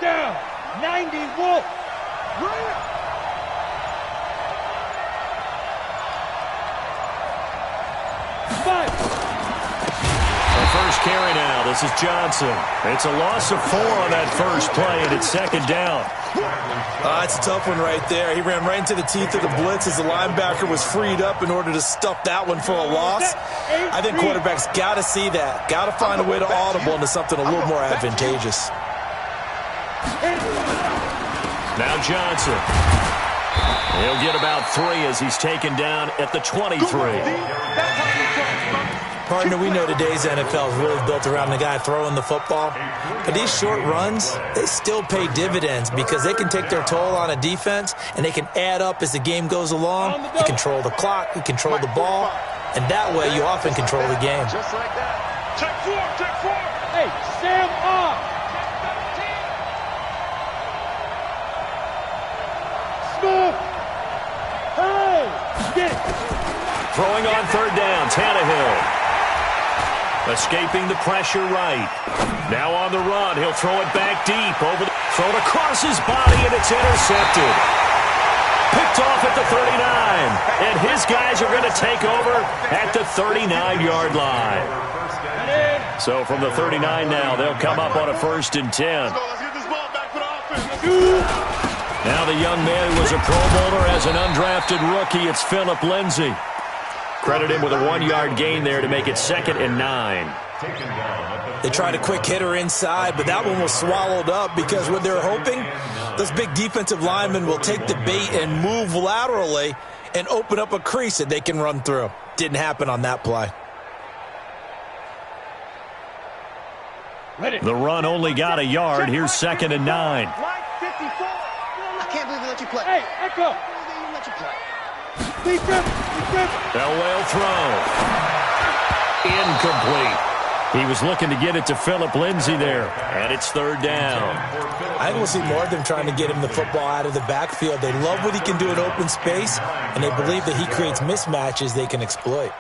S3: Down, 90 Wolf.
S2: The first carry now. This is Johnson. It's a loss of 4 on that first play, and it's second down.
S4: It's a tough one right there. He ran right into the teeth of the blitz as the linebacker was freed up in order to stuff that one for a loss. I think quarterbacks got to see that. Got to find a way to audible into something a little more advantageous.
S2: Now Johnson. He'll get about 3 as he's taken down at the 23.
S4: Partner, we know today's NFL is really built around the guy throwing the football. But these short runs, they still pay dividends because they can take their toll on a defense and they can add up as the game goes along. You control the clock, you control the ball, and that way you often control the game.
S3: Just like that. Check 4, check 4. Hey, Sam off. Hey, get it.
S2: Throwing on third down, Tannehill. Escaping the pressure right. Now on the run, he'll throw it back deep. Throw it across his body, and it's intercepted. Picked off at the 39. And his guys are going to take over at the 39-yard line. So from the 39 now, they'll come up on a 1st and 10.
S6: Let's get this ball back for the offense.
S2: Now the young man who was a Pro Bowler as an undrafted rookie, it's Phillip Lindsay. Credit him with a 1-yard gain there to make it 2nd and 9.
S4: They tried a quick hitter inside, but that one was swallowed up because what they're hoping, those big defensive linemen will take the bait and move laterally and open up a crease that they can run through. Didn't happen on that play.
S2: The run only got a yard. Here's 2nd and 9.
S3: Line 54.
S8: I can't believe they let you play.
S3: Hey, Echo.
S8: They let you play.
S2: Elway throw. Incomplete. He was looking to get it to Phillip Lindsay there, and it's 3rd down.
S4: I think we'll see more of them trying to get him the football out of the backfield. They love what he can do in open space, and they believe that he creates mismatches they can exploit.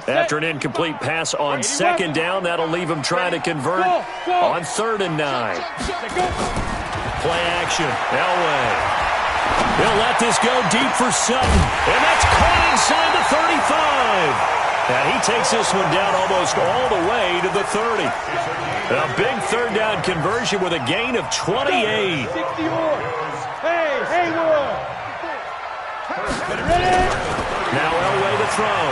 S2: After an incomplete pass on 2nd down, that'll leave him trying to convert on 3rd and 9. Play action. Elway. He'll let this go deep for Sutton. And that's caught inside the 35. And he takes this one down almost all the way to the 30. A big 3rd down conversion with a gain of 28.
S3: Hey, Hayward. Ready?
S2: Now Elway to throw.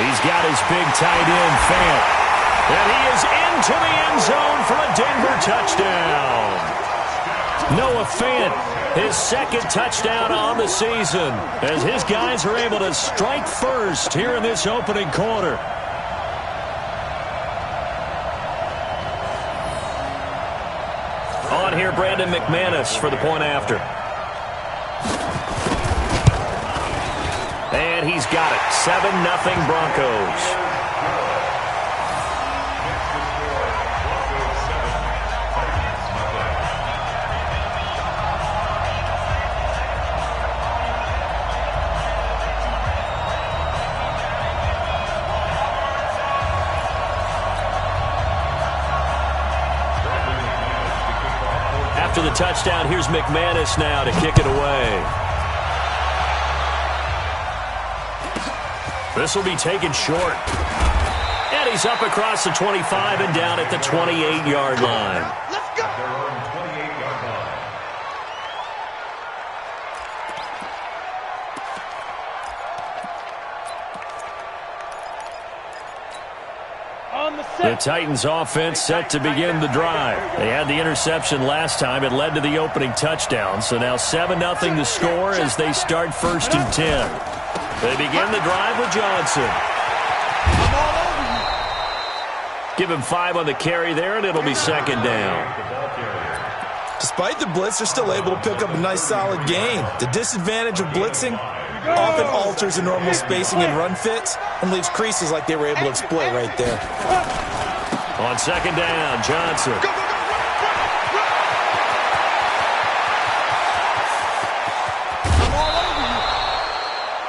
S2: He's got his big tight end, Fant. And he is into the end zone for a Denver touchdown. Noah Fant, his 2nd touchdown on the season, as his guys are able to strike first here in this opening quarter. On here, Brandon McManus for the point after. And he's got it. 7-0 Broncos. after the touchdown. Here's McManus now to kick it away. This will be taken short. And he's up across the 25 and down at the 28-yard line.
S3: Let's go.
S5: Their own 28-yard line.
S2: The Titans offense set to begin the drive. They had the interception last time. It led to the opening touchdown. So now 7-0 to score as they start 1st and 10. They begin the drive with Johnson. Give him 5 on the carry there, and it'll be 2nd down.
S4: Despite the blitz, they're still able to pick up a nice, solid gain. The disadvantage of blitzing often alters the normal spacing and run fits and leaves creases like they were able to exploit right there.
S2: On 2nd down, Johnson.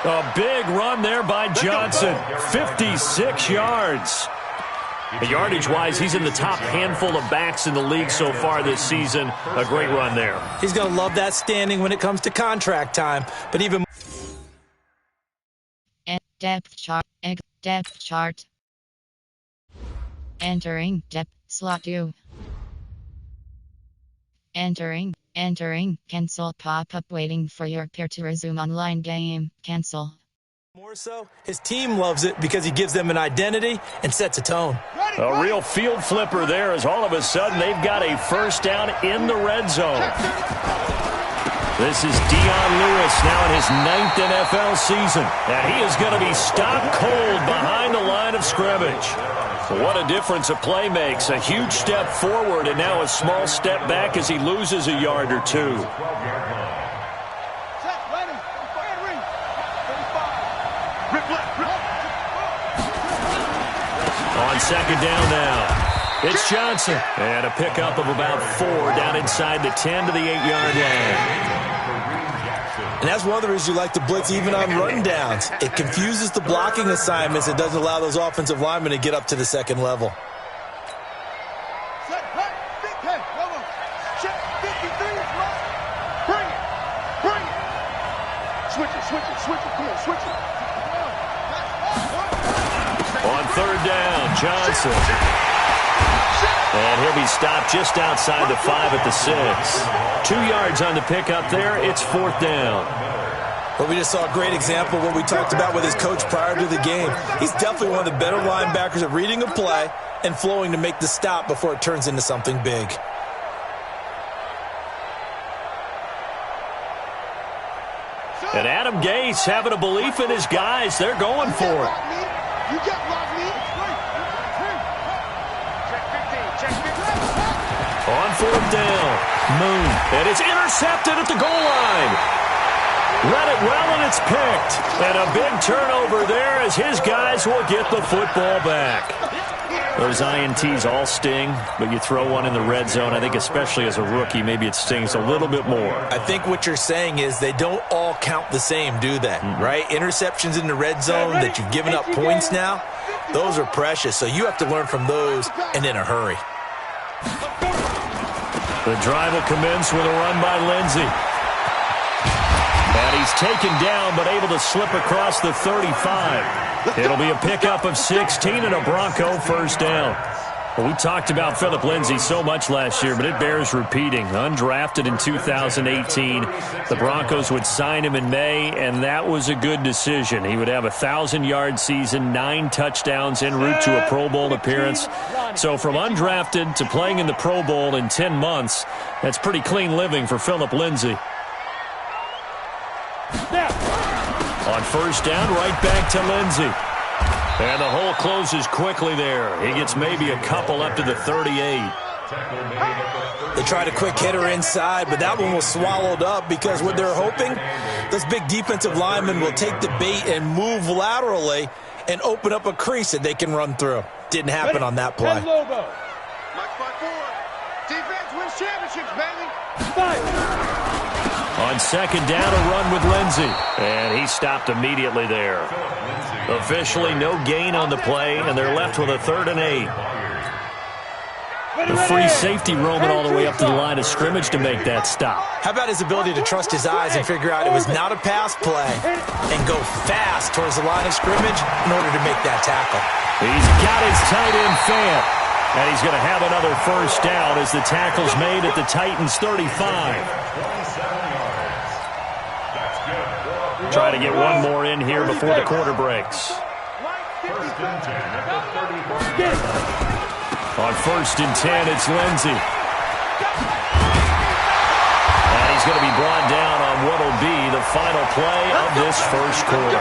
S2: A big run there by Johnson. 56 yards. Yardage-wise, he's in the top handful of backs in the league so far this season. A great run there.
S4: He's going to love that standing when it comes to contract time, but even
S7: Depth chart. Entering depth slot 2. Entering. Cancel pop-up waiting for your peer to resume online game. Cancel.
S4: More so, his team loves it because he gives them an identity and sets a tone.
S2: A real field flipper there as all of a sudden they've got a 1st down in the red zone. This is Dion Lewis now in his 9th NFL season. And he is going to be stopped cold behind the line of scrimmage. What a difference a play makes. A huge step forward and now a small step back as he loses a yard or two. On 2nd down now, it's Johnson. And a pickup of about 4 down inside the 10 to the 8-yard line.
S4: And that's one of the reasons you like to blitz even on run downs. It confuses the blocking assignments and doesn't allow those offensive linemen to get up to the 2nd level.
S3: Switch it. Come on, switch it.
S2: On 3rd down, Johnson. And he'll be stopped just outside the 5 at the 6. 2 yards on the pickup there. It's 4th down.
S4: Well, we just saw a great example of what we talked about with his coach prior to the game. He's definitely one of the better linebackers at reading a play and flowing to make the stop before it turns into something big.
S2: And Adam Gase having a belief in his guys. They're going for it.
S3: You get block me. Check 15.
S2: On 4th down, Moon. And it's intercepted at the goal line. Read it well, and it's picked. And a big turnover there as his guys will get the football back. Those INTs all sting, but you throw one in the red zone, I think especially as a rookie, maybe it stings a little bit more.
S4: I think what you're saying is they don't all count the same, do they? Right? Interceptions in the red zone that you've given up points now, those are precious. So you have to learn from those and in a hurry.
S2: The drive will commence with a run by Lindsey. And he's taken down, but able to slip across the 35. It'll be a pickup of 16 and a Bronco 1st down. Well, we talked about Phillip Lindsay so much last year, but it bears repeating. Undrafted in 2018. The Broncos would sign him in May, and that was a good decision. He would have a 1,000-yard season, 9 touchdowns en route to a Pro Bowl appearance. So from undrafted to playing in the Pro Bowl in 10 months, that's pretty clean living for Phillip Lindsay. On 1st down, right back to Lindsey. And the hole closes quickly there. He gets maybe a couple up to the 38.
S4: They tried a quick hitter inside, but that one was swallowed up because what they're hoping, those big defensive linemen will take the bait and move laterally and open up a crease that they can run through. Didn't happen on that play.
S3: Mike 5-4. Defense wins championships, baby.
S2: On 2nd down, a run with Lindsey. And he stopped immediately there. Officially no gain on the play, and they're left with a 3rd and 8. The free safety roaming all the way up to the line of scrimmage to make that stop.
S4: How about his ability to trust his eyes and figure out it was not a pass play and go fast towards the line of scrimmage in order to make that tackle?
S2: He's got his tight end fan, and he's going to have another first down as the tackle's made at the Titans' 35. Try to get one more in here before the quarter breaks. On 1st and 10, it's Lindsey. And he's going to be brought down on what will be the final play of this first quarter.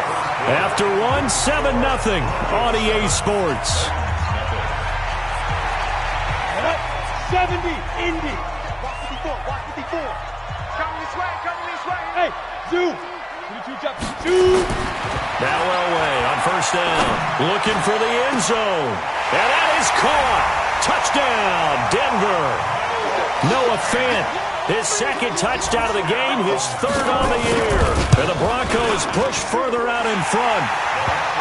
S2: After one, 7-0 on EA Sports.
S3: 70, Indy. Walk 54, walk 54. Coming this way, coming this way. Hey, Zoo. Zoo.
S2: Now Elway on 1st down, looking for the end zone. And that is caught. Touchdown, Denver. Noah Fant, his 2nd touchdown of the game, his 3rd on the year. And the Broncos push further out in front.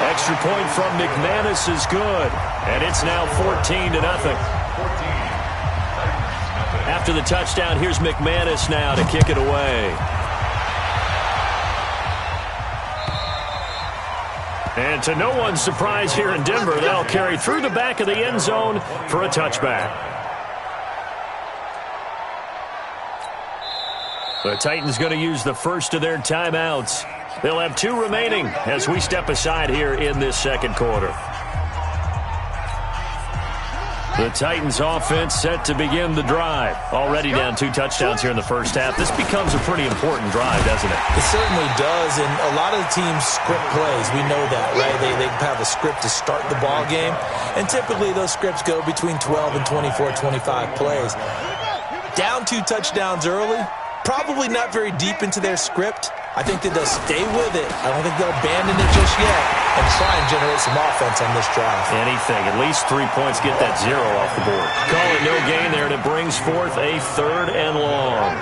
S2: Extra point from McManus is good. And it's now 14-0. After the touchdown, here's McManus now to kick it away. And to no one's surprise here in Denver, they'll carry through the back of the end zone for a touchback. The Titans going to use the first of their timeouts. They'll have 2 remaining as we step aside here in this second quarter. The Titans offense set to begin the drive. Already down 2 touchdowns here in the first half. This becomes a pretty important drive, doesn't it?
S4: It certainly does, and a lot of the teams script plays. We know that, right? They have a script to start the ball game, and typically those scripts go between 12 and 24, 25 plays. Down 2 touchdowns early, probably not very deep into their script. I think that they'll stay with it. I don't think they'll abandon it just yet and try and generate some offense on this drive.
S2: Anything. At least 3 points. Get that 0 off the board. Call it no gain there, and it brings forth a 3rd and long.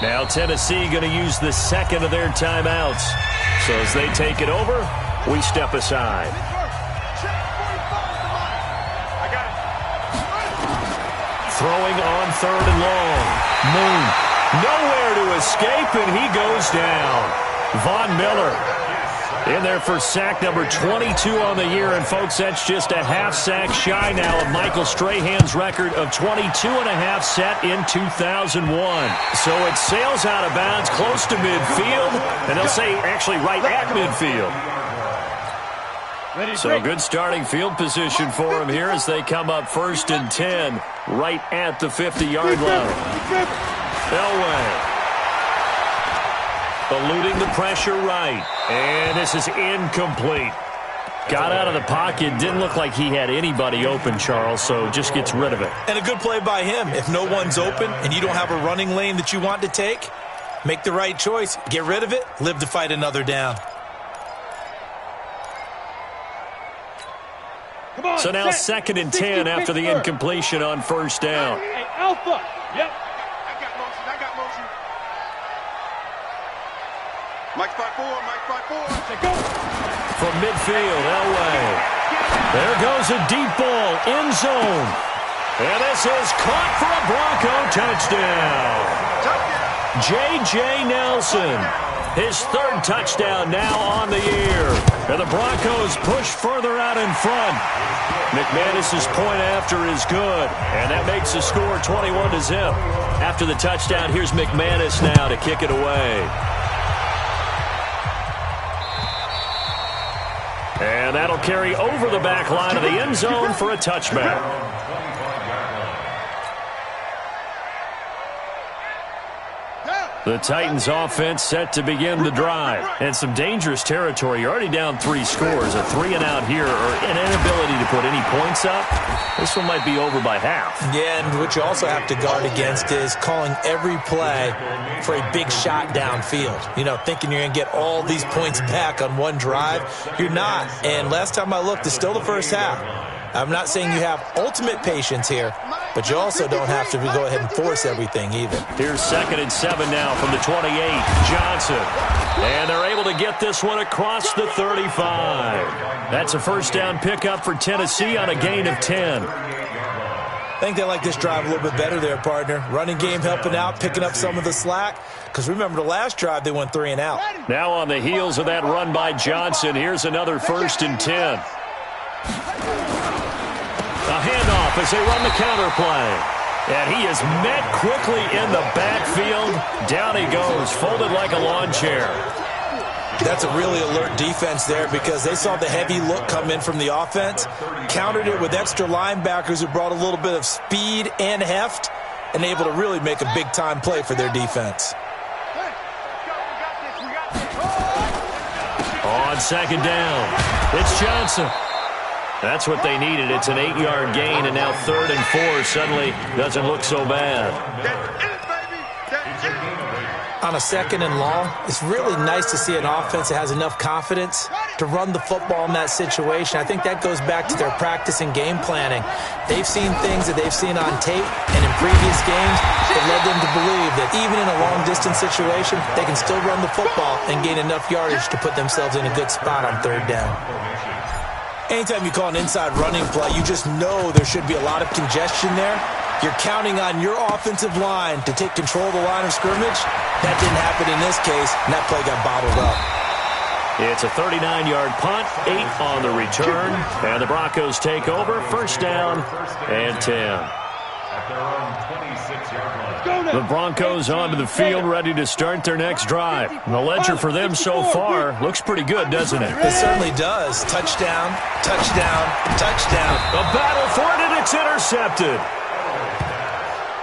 S2: Now Tennessee going to use the 2nd of their timeouts. So as they take it over, we step aside. Throwing on 3rd and long. Moon. Nowhere to escape, and he goes down. Von Miller in there for sack number 22 on the year. And, folks, that's just a half sack shy now of Michael Strahan's record of 22.5 set in 2001. So it sails out of bounds close to midfield, and they'll say actually right at midfield. So good starting field position for him here as they come up 1st and 10 right at the 50-yard line. Elway eluding the pressure right. And this is incomplete. Got out of the pocket. Didn't look like he had anybody open, Charles, so just gets rid of it.
S4: And a good play by him. If no one's open and you don't have a running lane that you want to take, make the right choice. Get rid of it. Live to fight another down.
S2: So now 2nd and 10 after the incompletion on 1st down.
S3: Hey, Alpha. Yep.
S6: I got motion. Mike 5-4, Mike 5-4.
S2: From midfield, Elway. There goes a deep ball, end zone. And this is caught for a Bronco touchdown. J.J. Nelson, his 3rd touchdown now on the year. And the Broncos push further out in front. McManus's point after is good, and that makes the score 21-0. After the touchdown, here's McManus now to kick it away. And that'll carry over the back line of the end zone for a touchback. The Titans offense set to begin the drive. And some dangerous territory. You're already down 3 scores. A 3-and-out here or an inability to put any points up. This one might be over by half.
S4: Yeah, and what you also have to guard against is calling every play for a big shot downfield. You know, thinking you're going to get all these points back on one drive. You're not. And last time I looked, it's still the first half. I'm not saying you have ultimate patience here, but you also don't have to go ahead and force everything either.
S2: Here's 2nd and 7 now from the 28. Johnson. And they're able to get this one across the 35. That's a first down pickup for Tennessee on a gain of 10.
S4: I think they like this drive a little bit better there, partner. Running game helping out, picking up some of the slack. Because remember, the last drive, they went 3-and-out.
S2: Now on the heels of that run by Johnson, here's another 1st and 10. A handoff as they run the counter play. And he is met quickly in the backfield. Down he goes, folded like a lawn chair.
S4: That's a really alert defense there because they saw the heavy look come in from the offense, countered it with extra linebackers who brought a little bit of speed and heft, and able to really make a big-time play for their defense.
S2: On 2nd down, it's Johnson. That's what they needed. It's an 8-yard gain, and now 3rd and 4 suddenly doesn't look so bad.
S4: On a 2nd and long, it's really nice to see an offense that has enough confidence to run the football in that situation. I think that goes back to their practice and game planning. They've seen things that they've seen on tape and in previous games that led them to believe that even in a long-distance situation, they can still run the football and gain enough yardage to put themselves in a good spot on 3rd down. Anytime you call an inside running play, you just know there should be a lot of congestion there. You're counting on your offensive line to take control of the line of scrimmage. That didn't happen in this case, and that play got bottled up.
S2: It's a 39-yard punt, 8 on the return, and the Broncos take over, 1st down and 10.
S5: At their own 26-yard line.
S2: The Broncos onto the field, ready to start their next drive. And the ledger for them so far looks pretty good, doesn't it?
S4: It certainly does. Touchdown, touchdown, touchdown.
S2: A battle for it, and it's intercepted.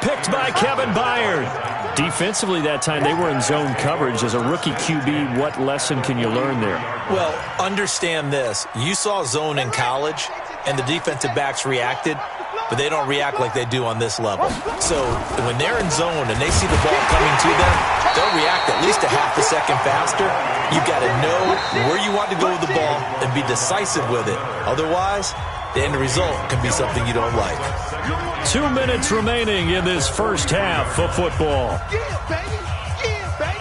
S2: Picked by Kevin Byard. Defensively that time, they were in zone coverage. As a rookie QB, what lesson can you learn there?
S4: Well, understand this. You saw zone in college, and the defensive backs reacted, but they don't react like they do on this level. So when they're in zone and they see the ball coming to them, they'll react at least a half a second faster. You've got to know where you want to go with the ball and be decisive with it. Otherwise, the end result can be something you don't like.
S2: 2 minutes remaining in this first half of football.
S3: Yeah, baby. Yeah, baby.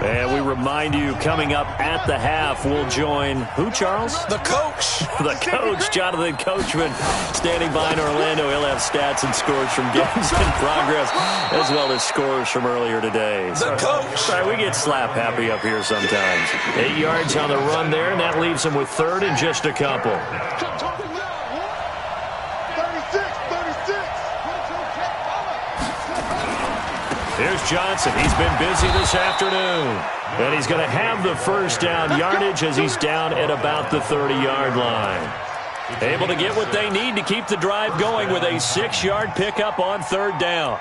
S2: And we remind you, coming up at the half, we'll join who, Charles?
S4: The coach.
S2: The coach, Jonathan Coachman, standing by in Orlando. He'll have stats and scores from games in progress, as well as scores from earlier today.
S4: The coach.
S2: Sorry, we get slap happy up here sometimes. 8 yards on the run there, and that leaves him with 3rd and just a couple.
S3: 36.
S2: Here's Johnson. He's been busy this afternoon. And he's going to have the first down yardage as he's down at about the 30-yard line. Able to get what they need to keep the drive going with a 6-yard pickup on 3rd down.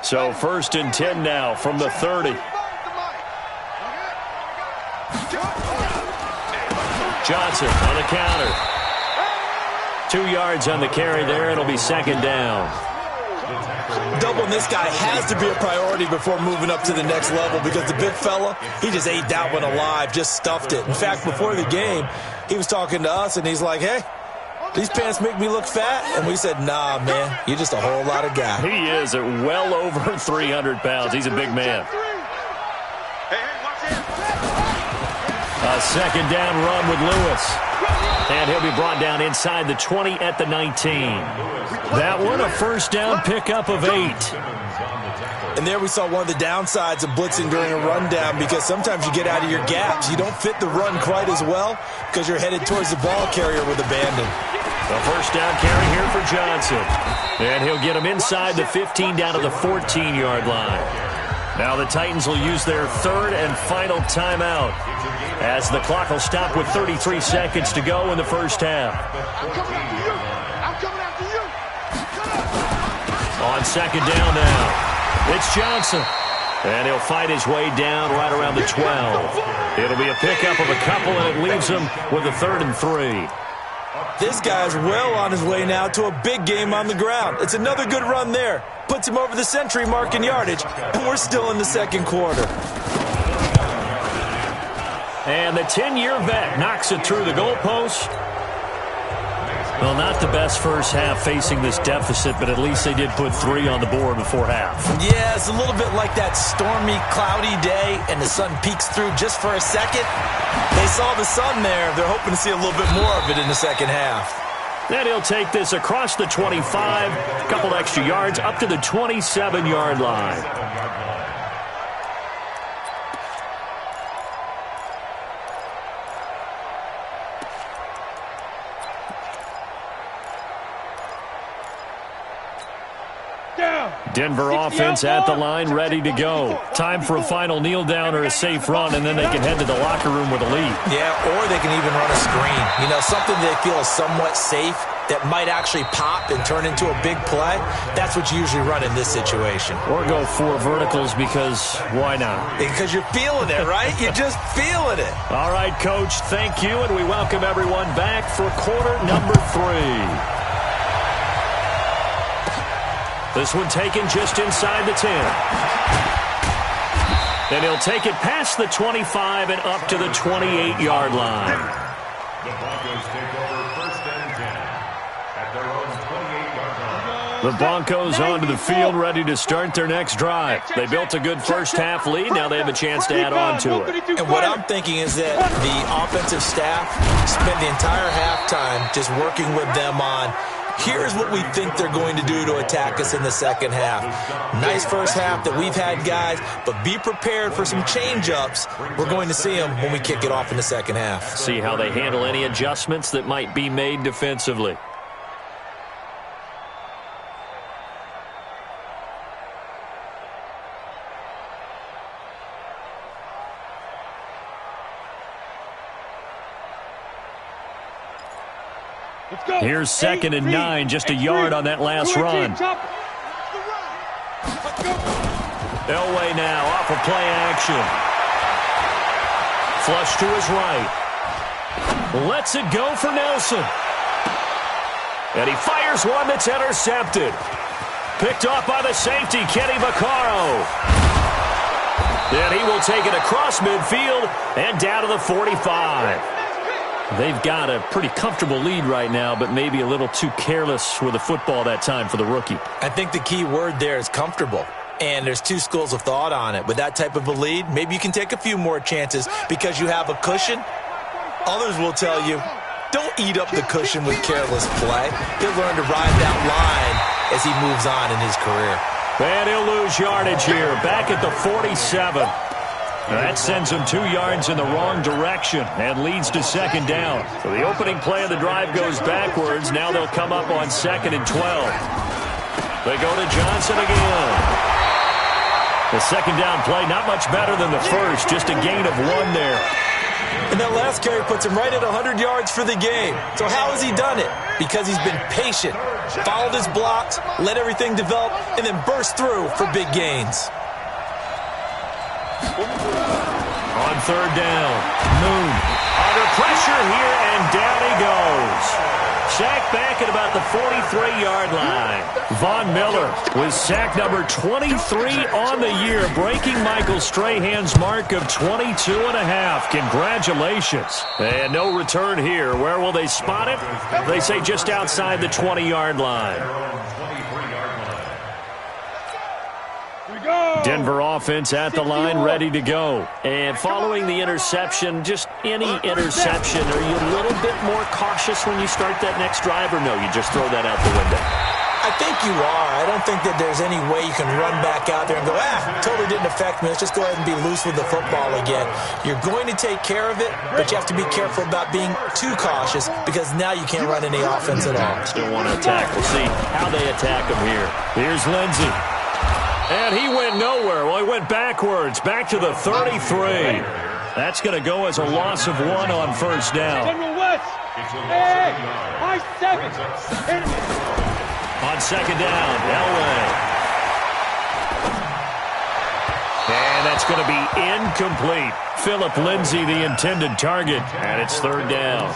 S2: So 1st and 10 now from the 30. Johnson on the counter. 2 yards on the carry there. It'll be 2nd down.
S4: Doubling this guy has to be a priority before moving up to the next level because the big fella, he just ate that one alive, just stuffed it. In fact, before the game, he was talking to us, and he's like, hey, these pants make me look fat? And we said, nah, man, you're just a whole lot of guy.
S2: He is at well over 300 pounds. He's a big man. A 2nd down run with Lewis. And he'll be brought down inside the 20 at the 19. That one, a 1st down pickup of 8.
S4: And there we saw one of the downsides of blitzing during a rundown, because sometimes you get out of your gaps. You don't fit the run quite as well because you're headed towards the ball carrier with abandon.
S2: The first down carry here for Johnson. And he'll get him inside the 15 down to the 14-yard line. Now the Titans will use their third and final timeout as the clock will stop with 33 seconds to go in the first half.
S3: I'm coming after you. I'm coming after you.
S2: On second down now, it's Johnson. And he'll fight his way down right around the 12. It'll be a pickup of a couple, and it leaves him with a 3rd and 3.
S4: This guy's well on his way now to a big game on the ground. It's another good run there. Puts him over the century mark in yardage, and we're still in the second quarter.
S2: And the 10-year vet knocks it through the goalpost. Well, not the best first half facing this deficit, but at least they did put 3 on the board before half.
S4: Yeah, it's a little bit like that stormy, cloudy day, and the sun peeks through just for a second. They saw the sun there. They're hoping to see a little bit more of it in the second half.
S2: Then he'll take this across the 25, a couple extra yards, up to the 27-yard line. Denver offense at the line, ready to go. Time for a final kneel down or a safe run, and then they can head to the locker room with a lead.
S4: Yeah, or they can even run a screen. You know, something they feel is somewhat safe that might actually pop and turn into a big play. That's what you usually run in this situation.
S2: Or go 4 verticals, because why not?
S4: Because you're feeling it, right? You're just feeling it.
S2: All right, Coach, thank you, and we welcome everyone back for quarter number 3. This one taken just inside the 10. Then he'll take it past the 25 and up to the 28-yard line.
S5: The Broncos take over 1st and 10 at their own 28-yard line.
S2: The Broncos onto the field, ready to start their next drive. They built a good first half lead. Now they have a chance to add on to it.
S4: And what I'm thinking is that the offensive staff spent the entire halftime just working with them on, here's what we think they're going to do to attack us in the second half. Nice first half that we've had, guys, but be prepared for some change-ups. We're going to see them when we kick it off in the second half.
S2: See how they handle any adjustments that might be made defensively. Here's 2nd and 9, just a yard on that last run. Elway now off of play action. Flush to his right. Lets it go for Nelson. And he fires one that's intercepted. Picked off by the safety, Kenny Vaccaro. Then he will take it across midfield and down to the 45. They've got a pretty comfortable lead right now, but maybe a little too careless with the football that time for the rookie.
S4: I think the key word there is comfortable. And there's 2 schools of thought on it. With that type of a lead, maybe you can take a few more chances because you have a cushion. Others will tell you, don't eat up the cushion with careless play. He'll learn to ride that line as he moves on in his career.
S2: And he'll lose yardage here, back at the 47. That sends him 2 yards in the wrong direction and leads to 2nd down. So the opening play of the drive goes backwards. Now they'll come up on 2nd and 12. They go to Johnson again. The 2nd down play, not much better than the first, just a gain of 1 there.
S4: And that last carry puts him right at 100 yards for the game. So how has he done it? Because he's been patient, followed his blocks, let everything develop, and then burst through for big gains.
S2: On 3rd down, Moon under pressure here, and down he goes. Sacked back at about the 43-yard line. Von Miller with sack number 23 on the year, breaking Michael Strahan's mark of 22.5. Congratulations. And no return here. Where will they spot it? They say just outside the 20-yard line. Denver offense at the line, ready to go. And following the interception, just any interception, are you a little bit more cautious when you start that next drive, or no, you just throw that out the window?
S4: I I think you are. I don't think that there's any way you can run back out there and go, totally didn't affect me. Let's just go ahead and be loose with the football again. You're going to take care of it, but you have to be careful about being too cautious because now you can't run any offense at all.
S2: Still want to attack. We'll see how they attack him here. Here's Lindsey. And he went nowhere. Well, he went backwards, back to the 33. That's going to go as a loss of 1 on first down. On second down, Elway. And that's going to be incomplete. Philip Lindsay, the intended target, and it's third down.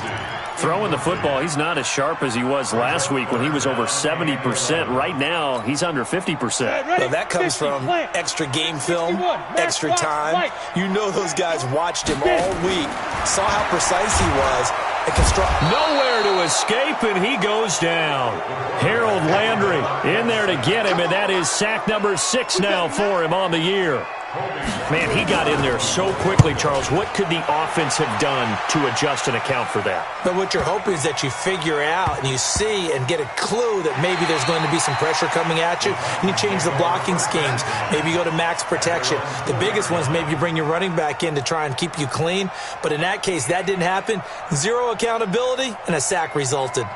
S2: Throwing the football, he's not as sharp as he was last week when he was over 70%. Right now, he's under 50%.
S4: Well, that comes from extra game film, extra time. You know those guys watched him all week, saw how precise he was, and construct.
S2: Nowhere to escape, and he goes down. Harold Landry in there to get him, and that is sack number 6 now for him on the year. Man, he got in there so quickly, Charles. What could the offense have done to adjust and account for that?
S4: But what you're hoping is that you figure out and you see and get a clue that maybe there's going to be some pressure coming at you, and you change the blocking schemes. Maybe you go to max protection. The biggest one is maybe you bring your running back in to try and keep you clean. But in that case, that didn't happen. 0 accountability, and a sack resulted.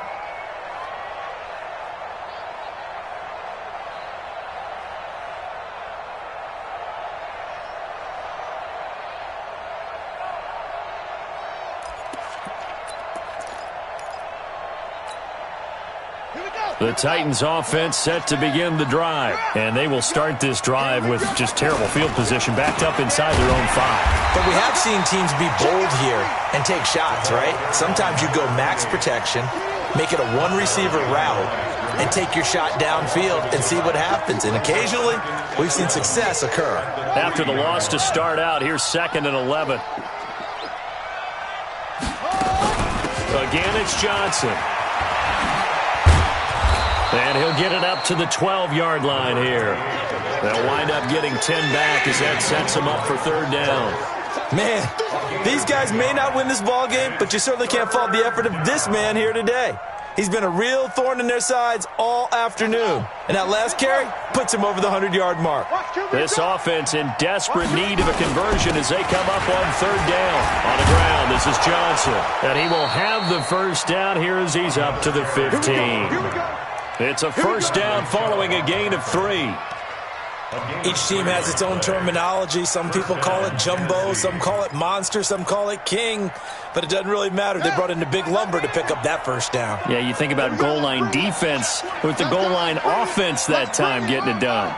S2: The Titans offense set to begin the drive, and they will start this drive with just terrible field position, backed up inside their own 5.
S4: But we have seen teams be bold here and take shots, right? Sometimes you go max protection, make it a one-receiver route, and take your shot downfield and see what happens. And occasionally, we've seen success occur.
S2: After the loss to start out, here's 2nd and 11. Again, it's Johnson. And he'll get it up to the 12-yard line here. They'll wind up getting 10 back as that sets them up for third down.
S4: Man, these guys may not win this ball game, but you certainly can't fault the effort of this man here today. He's been a real thorn in their sides all afternoon. And that last carry puts him over the 100-yard mark.
S2: This offense in desperate need of a conversion as they come up on third down. On the ground, this is Johnson. And he will have the first down here as he's up to the 15. It's a first down following a gain of 3.
S4: Each team has its own terminology. Some people call it jumbo, some call it monster, some call it king. But it doesn't really matter. They brought in the big lumber to pick up that first down.
S2: Yeah, you think about goal line defense with the goal line offense that time getting it done.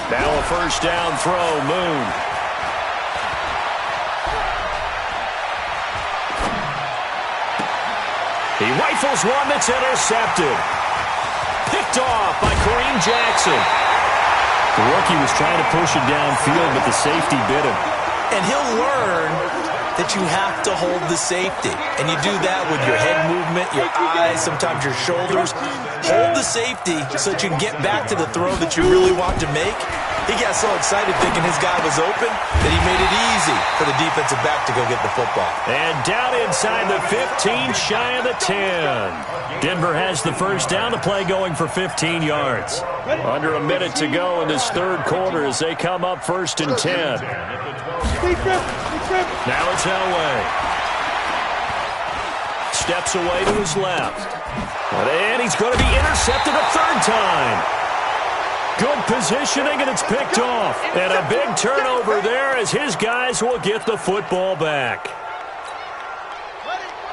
S2: Now a first down throw, Moon. He rifles one that's intercepted. Picked off by Kareem Jackson. The rookie was trying to push it downfield, but the safety bit him.
S4: And he'll learn that you have to hold the safety. And you do that with your head movement, your eyes, sometimes your shoulders. Hold the safety so that you can get back to the throw that you really want to make. He got so excited thinking his guy was open that he made it easy for the defensive back to go get the football.
S2: And down inside the 15, shy of the 10. Denver has the first down, the play going for 15 yards. Under a minute to go in this third quarter as they come up 1st and 10. Now it's Elway. Steps away to his left. And he's going to be intercepted a third time. Good positioning, and it's picked off. And a big turnover there as his guys will get the football back.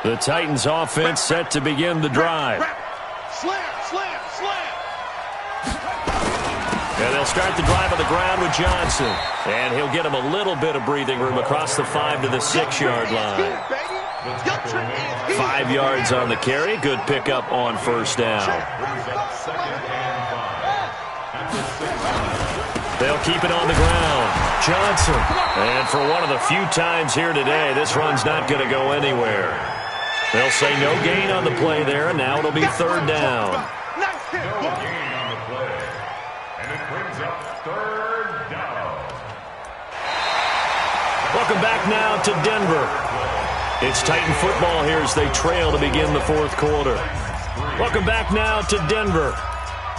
S2: The Titans offense set to begin the drive. And they'll start the drive on the ground with Johnson. And he'll get him a little bit of breathing room across the 5 to the 6-yard line. 5 yards on the carry. Good pickup on first down. They'll keep it on the ground. Johnson. And for one of the few times here today, this run's not going to go anywhere. They'll say no gain on the play there, and now it'll be third down.
S5: No gain on the play. And it brings up third down.
S2: Welcome back now to Denver. It's Titan football here as they trail to begin the fourth quarter. Welcome back now to Denver.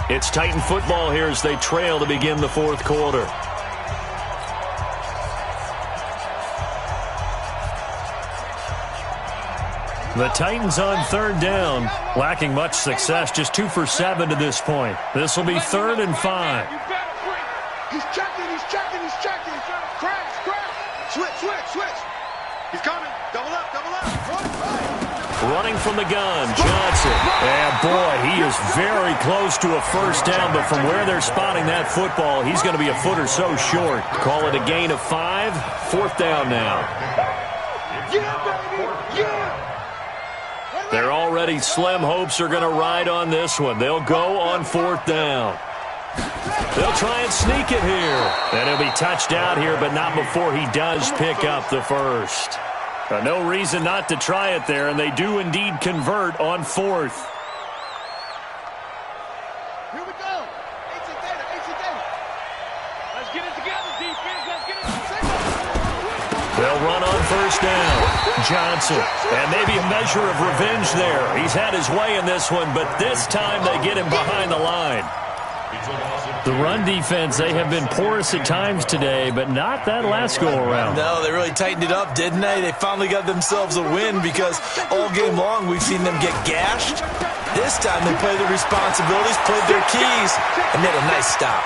S2: It's Titan football here as they trail to begin the fourth quarter. The Titans on third down, lacking much success, just 2 for 7 to this point. This will be 3rd and 5.
S6: He's checking. Crash. Switch. He's coming. Double up.
S2: Running from the gun, Johnson. And boy, he is very close to a first down, but from where they're spotting that football, he's going to be a foot or so short. Call it a gain of 5. 4th down now. Their already slim hopes are going to ride on this one. They'll go on 4th down. They'll try and sneak it here. And he'll be touched out here, but not before he does pick up the first. No reason not to try it there, and they do indeed convert on 4th.
S3: Here we go. AC data. Let's get it together, defense. Let's get it together.
S2: They'll run on first down. Johnson. And maybe a measure of revenge there. He's had his way in this one, but this time they get him behind the line. The run defense, they have been porous at times today, but not that last go-around.
S4: No, they really tightened it up, didn't they? They finally got themselves a win because all game long we've seen them get gashed. This time they played their responsibilities, played their keys, and made a nice stop.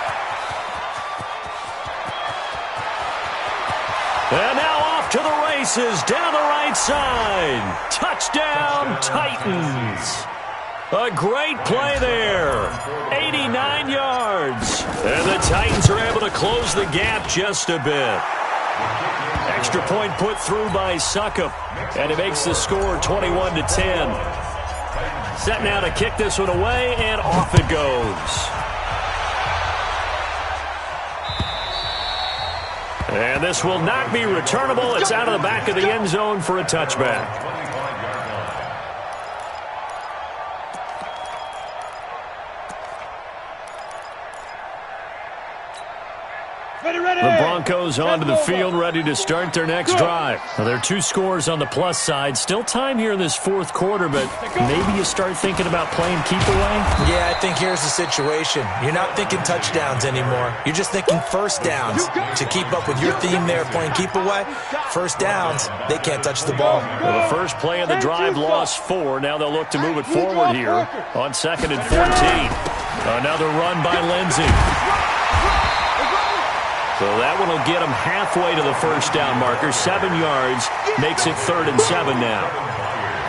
S2: And now off to the races, down the right side. Touchdown, Titans. A great play there. 89 yards. And the Titans are able to close the gap just a bit. Extra point put through by Succop. And it makes the score 21-10. Set now to kick this one away, and off it goes. And this will not be returnable. It's out of the back of the end zone for a touchback. The Broncos onto the field, ready to start their next drive. Now, there are 2 scores on the plus side. Still time here in this fourth quarter, but maybe you start thinking about playing keep away?
S4: Yeah, I think here's the situation. You're not thinking touchdowns anymore. You're just thinking first downs. To keep up with your theme there, playing keep away, first downs, they can't touch the ball.
S2: Well, the first play of the drive lost 4. Now they'll look to move it forward here on 2nd and 14. Another run by Lindsey. So that one will get them halfway to the first down marker. 7 yards makes it 3rd and 7 now.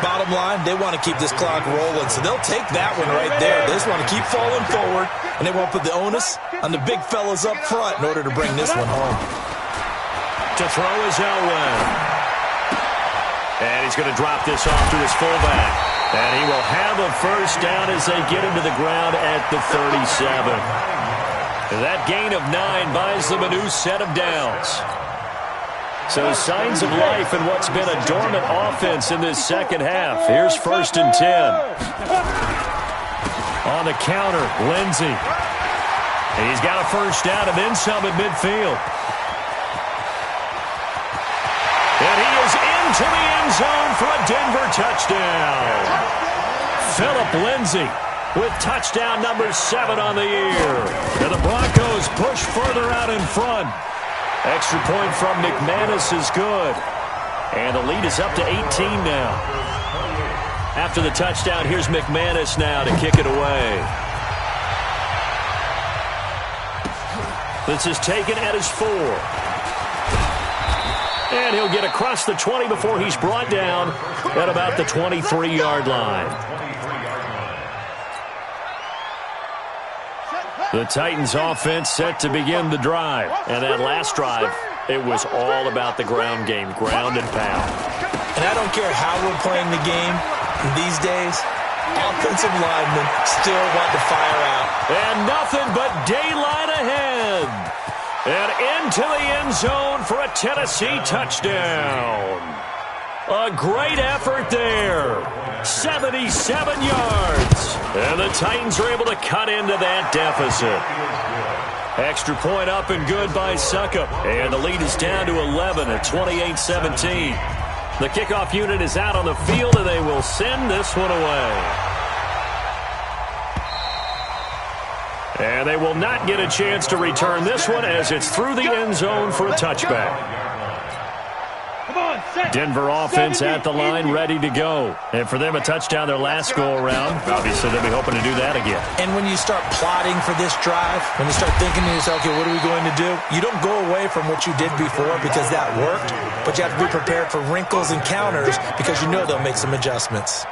S4: Bottom line, they want to keep this clock rolling, so they'll take that one right there. They just want to keep falling forward, and they won't put the onus on the big fellas up front in order to bring this one home.
S2: To throw is Elway. And he's going to drop this off to his fullback. And he will have a first down as they get him to the ground at the 37. That gain of 9 buys them a new set of downs. So signs of life in what's been a dormant offense in this second half. Here's 1st and 10. On the counter, Lindsey. And he's got a first down and then some at midfield. And he is into the end zone for a Denver touchdown. Phillip Lindsey with touchdown number 7 on the year. And the Broncos push further out in front. Extra point from McManus is good. And the lead is up to 18 now. After the touchdown, here's McManus now to kick it away. This is taken at his 4. And he'll get across the 20 before he's brought down at about the 23-yard line. The Titans offense set to begin the drive. And that last drive, it was all about the ground game, ground and pound.
S4: And I don't care how we're playing the game these days, offensive linemen still want to fire out.
S2: And nothing but daylight ahead. And into the end zone for a Tennessee touchdown. A great effort there. 77 yards. And the Titans are able to cut into that deficit. Extra point up and good by Succop. And the lead is down to 11 at 28-17. The kickoff unit is out on the field, and they will send this one away. And they will not get a chance to return this one as it's through the end zone for a touchback. Denver offense at the line, ready to go. And for them, a touchdown their last go-around. Obviously, they'll be hoping to do that again.
S4: And when you start plotting for this drive, when you start thinking to yourself, okay, what are we going to do? You don't go away from what you did before because that worked, but you have to be prepared for wrinkles and counters because you know they'll make some adjustments.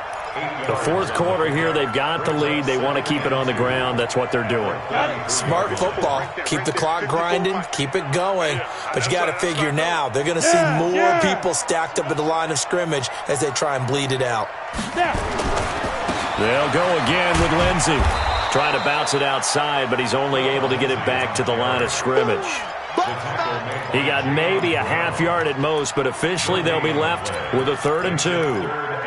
S2: The fourth quarter here, they've got the lead. They want to keep it on the ground. That's what they're doing.
S4: Smart football. Keep the clock grinding. Keep it going. But you got to figure now, they're going to see more people stacked up at the line of scrimmage as they try and bleed it out.
S2: They'll go again with Lindsey. Trying to bounce it outside, but he's only able to get it back to the line of scrimmage. He got maybe a half yard at most, but officially they'll be left with a 3rd and 2.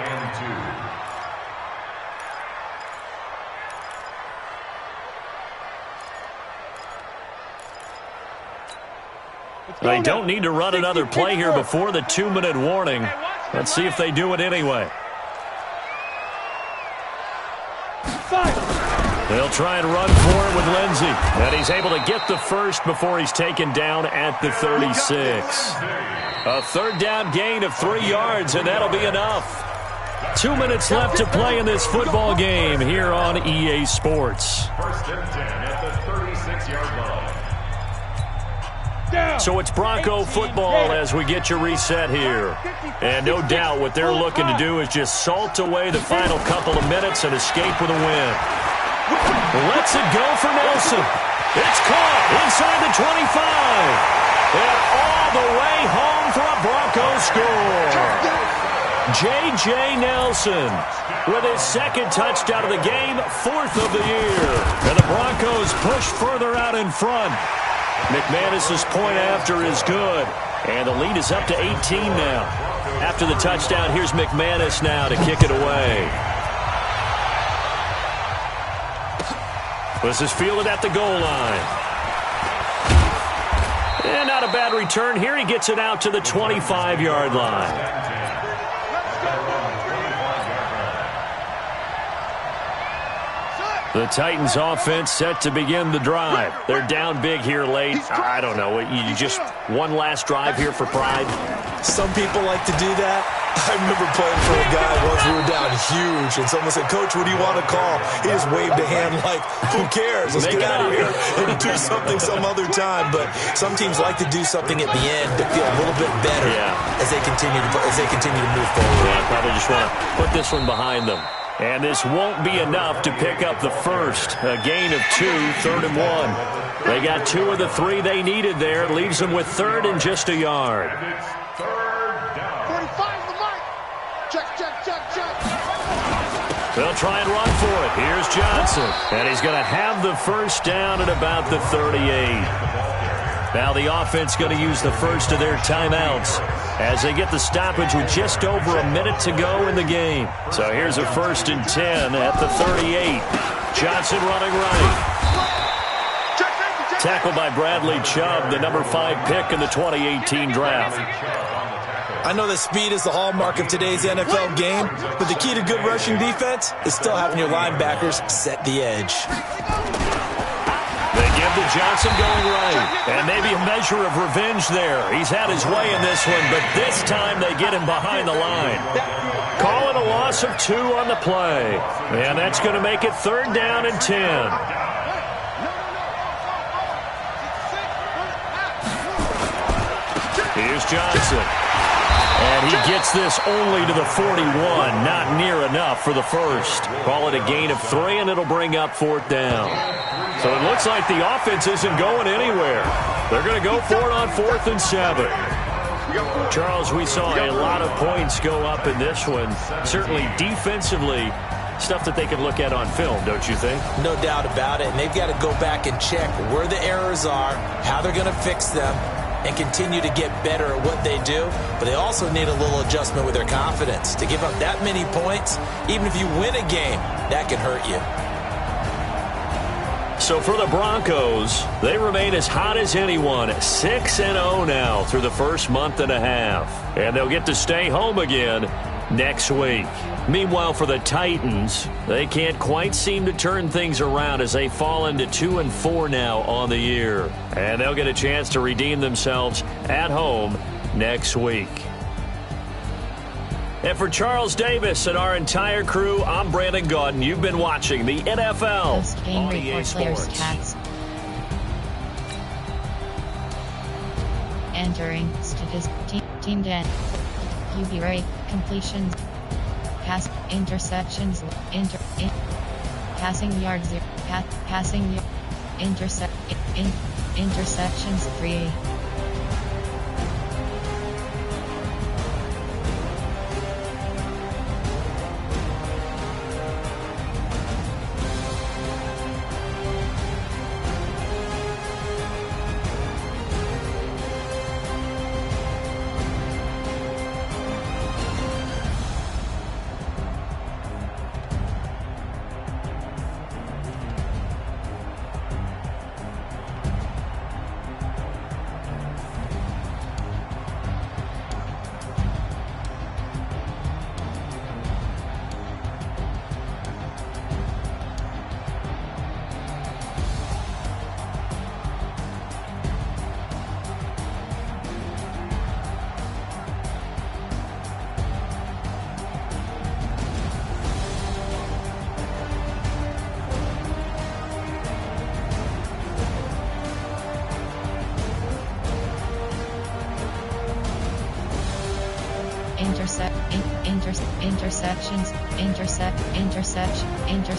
S2: They don't need to run another play here before the 2-minute warning. Let's see if they do it anyway. They'll try and run for it with Lindsey. And he's able to get the first before he's taken down at the 36. A 3rd down gain of 3 yards, and that'll be enough. 2 minutes left to play in this football game here on EA Sports.
S5: 1st and 10 at the 36-yard line.
S2: So it's Bronco football as we get you reset here. And no doubt what they're looking to do is just salt away the final couple of minutes and escape with a win. Lets it go for Nelson. It's caught inside the 25. And all the way home for a Bronco score. J.J. Nelson with his 2nd touchdown of the game, 4th of the year. And the Broncos push further out in front. McManus's point after is good. And the lead is up to 18 now. After the touchdown, here's McManus now to kick it away. This is fielded at the goal line. And not a bad return here. He gets it out to the 25-yard line. The Titans offense set to begin the drive. They're down big here late. I don't know. You just one last drive here for pride?
S4: Some people like to do that. I remember playing for a guy once we were down huge, and someone said, "Coach, what do you want to call?" He just waved a hand like, who cares? Let's get out of here and do something some other time. But some teams like to do something at the end to feel a little bit better as they continue to move forward.
S2: Yeah, I probably just want to put this one behind them. And this won't be enough to pick up the first. A gain of 2, 3rd and 1. They got 2 of the 3 they needed there. It leaves them with 3rd and just a yard.
S5: 3rd down.
S8: 45 the mark. Check.
S2: They'll try and run for it. Here's Johnson. And he's going to have the first down at about the 38. Now the offense going to use the first of their timeouts as they get the stoppage with just over a minute to go in the game. So here's a 1st and 10 at the 38. Johnson running right. Tackled by Bradley Chubb, the number 5 pick in the 2018 draft.
S4: I know that speed is the hallmark of today's NFL game, but the key to good rushing defense is still having your linebackers set the edge.
S2: They give to Johnson going right. And maybe a measure of revenge there. He's had his way in this one, but this time they get him behind the line. Call it a loss of 2 on the play. And that's going to make it 3rd down and 10. Here's Johnson. And he gets this only to the 41. Not near enough for the first. Call it a gain of 3, and it'll bring up 4th down. So it looks like the offense isn't going anywhere. They're going to go for it on 4th and 7. Charles, we saw a lot of points go up in this one. Certainly defensively, stuff that they can look at on film, don't you think?
S4: No doubt about it. And they've got to go back and check where the errors are, how they're going to fix them, and continue to get better at what they do. But they also need a little adjustment with their confidence. To give up that many points, even if you win a game, that can hurt you.
S2: So for the Broncos, they remain as hot as anyone, 6-0 now through the first month and a half. And they'll get to stay home again next week. Meanwhile, for the Titans, they can't quite seem to turn things around as they fall into 2-4 now on the year. And they'll get a chance to redeem themselves at home next week. And for Charles Davis and our entire crew, I'm Brandon Gaudin. You've been watching the NFL
S7: Post-game
S2: on EA
S7: report players'
S2: Sports.
S7: stats. Entering statistics. Team 10. QB rate. Completions. Pass. Interceptions. Passing yards. Passing yards. Interceptions 3.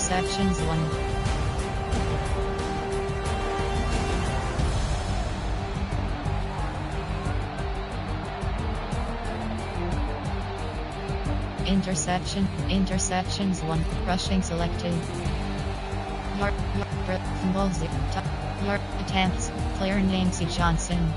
S7: Interceptions 1. Interceptions 1. Rushing selected. Yard attempts. Player name C. Johnson.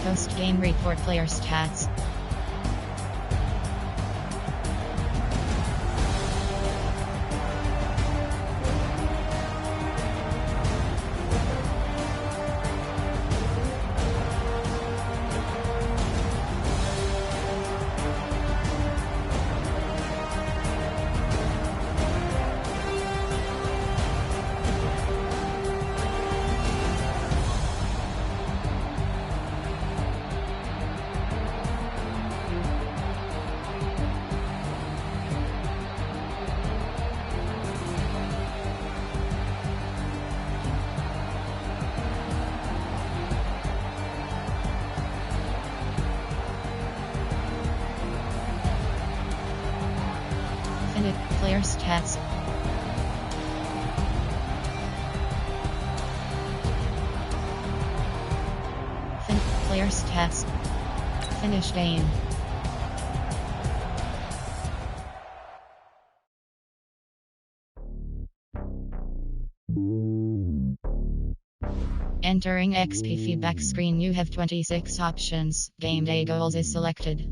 S7: Post-game report player stats. Player stats. Player stats. Finished game. Entering XP feedback screen, you have 26 options. Game day goals is selected.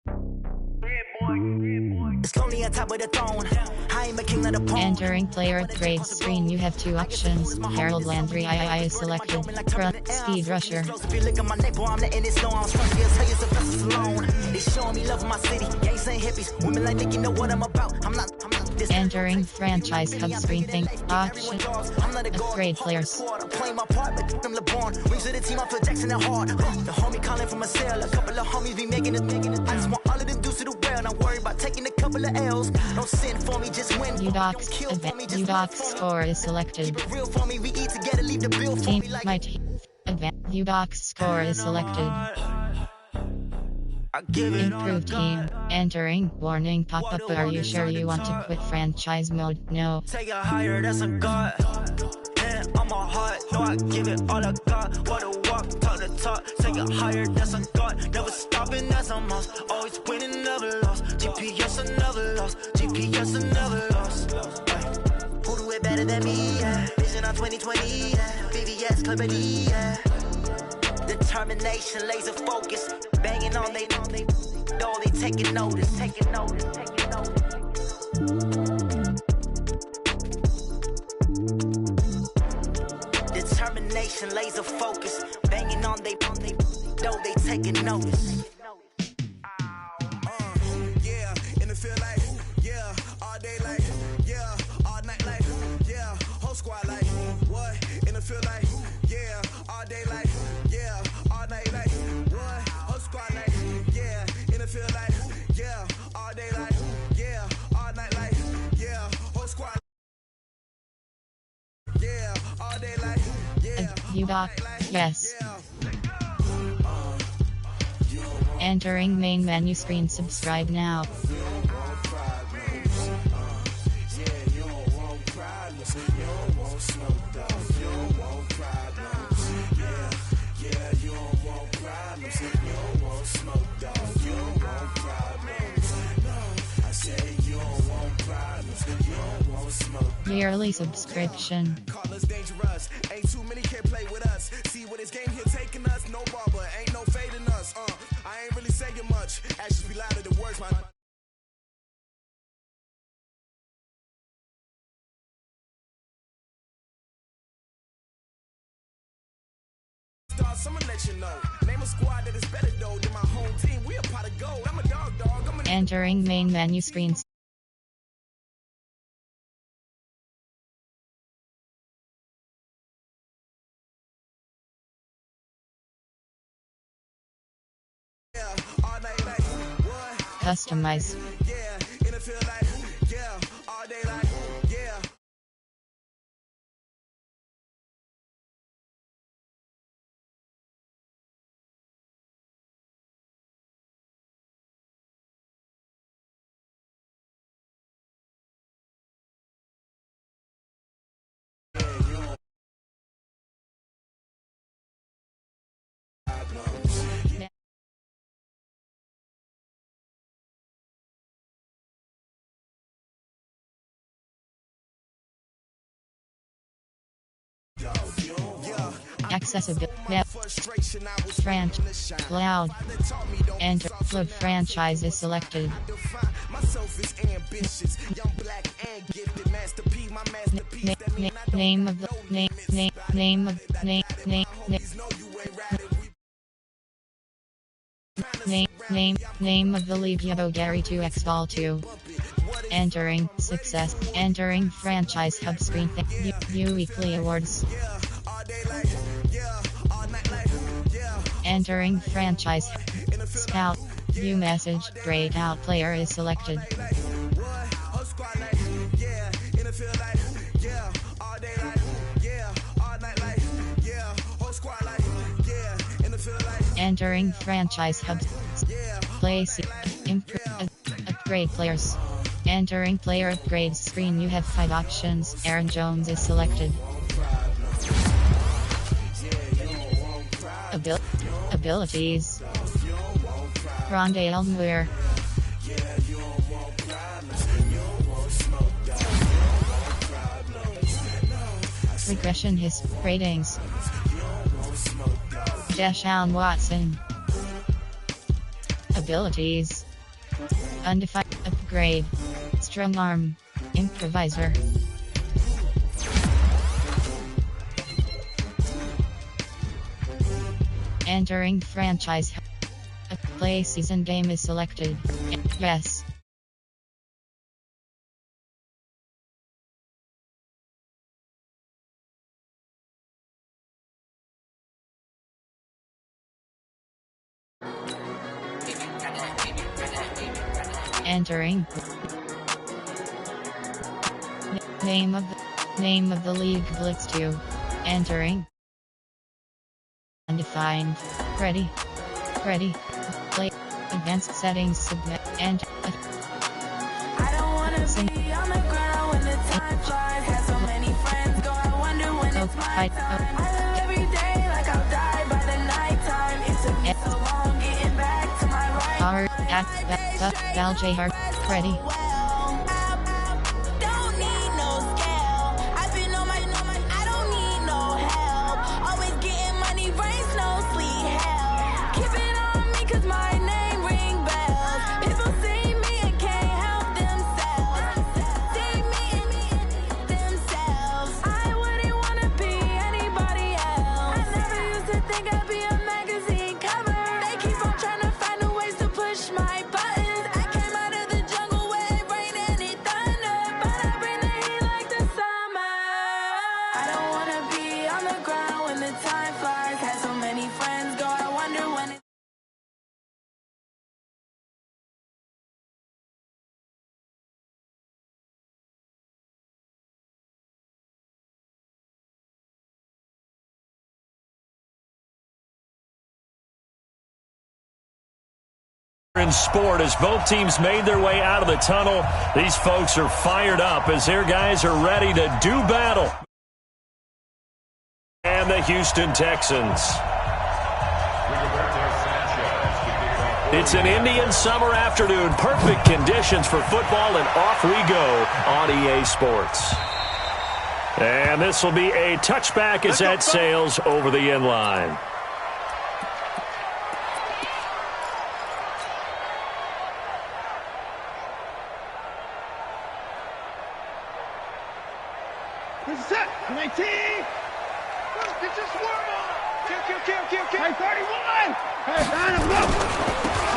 S3: Yeah, boy.
S9: It's lonely on top of the throne. I am a king of the pawn.
S7: Entering player upgrade screen, you have two options. Harold Landry II is selected. Front speed rusher.
S9: If you look at my neighbor, I'm letting it slow. I'm strong, yes, tell you the vessels alone. They showing me love in my city. Gangs and hippies. Women like Nick, you know what I'm about. I'm not this.
S7: Entering franchise hub screen thing. Option. Upgrade players.
S9: Playing my part, but I'm LeBron. Wings of the team, I feel Jackson and hard. The homie calling from a cell. A couple of homies be making it. I just want all of them dudes to the well. Not worry about taking a couple of L's. Don't send for me, just win.
S7: UDOX score is selected.
S9: Keep it real for me, we eat together, leave the bill for
S7: Team
S9: me like
S7: might UDOX score is selected.
S9: I give it
S7: Improved team. Entering. Warning pop-up. Are you sure you want to quit franchise mode? No.
S9: Take it higher, that's a god. And on my heart, no, I give it all I got. What a walk, talk the talk. Take it higher, that's a god. Never stopping, that's a must. Always winning, never lost. GPS, I never lost. GPS, I never lost. Who do it better than me? Yeah. Vision on 2020. Yeah. VVS, Clarity. Yeah. Determination, laser focus. Banging on they know they taking notice. Determination, laser focus. Banging on they know they taking notice.
S10: Yeah, in the field like, yeah, all day like, yeah, all night like, yeah, whole squad like, what? In the field like, yeah, all day like, yeah, all night like, what? Whole squad like, yeah, in the field like, yeah, all day like, yeah, all night like, yeah, whole squad, yeah, all day like, yeah.
S7: UDOX, yes. Entering main menu screen. Subscribe now. Yearly subscription.
S10: Dangerous. Ain't too many can play with us. See what this game here taking us. No barber, ain't no fading us. I ain't really saying much. Actions be louder than words, man. Stars, I'ma let you know. Name a squad that is better though than my home team. We a pot of gold. I'm a dog.
S7: Entering main menu screen. Customize.
S10: Yeah, in the field like, yeah, all day like, yeah.
S7: Accessibility, French, loud, enter, flood franchise is selected. Name of the name of the league Yabo Gary 2x Ball 2. Entering success. Entering franchise hub screen. View weekly awards. Entering franchise scout. View message. Breakout player is selected. Entering franchise hub. Place. Upgrade players. Entering player upgrades screen. You have 5 options. Aaron Jones is selected. Abilities. Rondale Muir. Regression his ratings. Deshaun Watson. Abilities. Undefined. Upgrade. Strong arm. Improviser. Entering franchise. A play season game is selected. Yes. Entering. Name of the league Blitz 2. Entering. Undefined. Ready. Play. Advanced settings. Submit. And.
S11: I don't wanna be on the ground when the time flies. Have so many friends go. I wonder when it's my time. I live every day like I'll die by the nighttime. It took me so long getting back to my right.
S7: Hard. Val J. Hard. Ready.
S2: In sport, as both teams made their way out of the tunnel, these folks are fired up as their guys are ready to do battle. And the Houston Texans. It's an Indian summer afternoon. Perfect conditions for football, and off we go on EA Sports. And this will be a touchback as that sails over the end line.
S3: Set. 19. Get your swarm on. Kill. Hey, 31.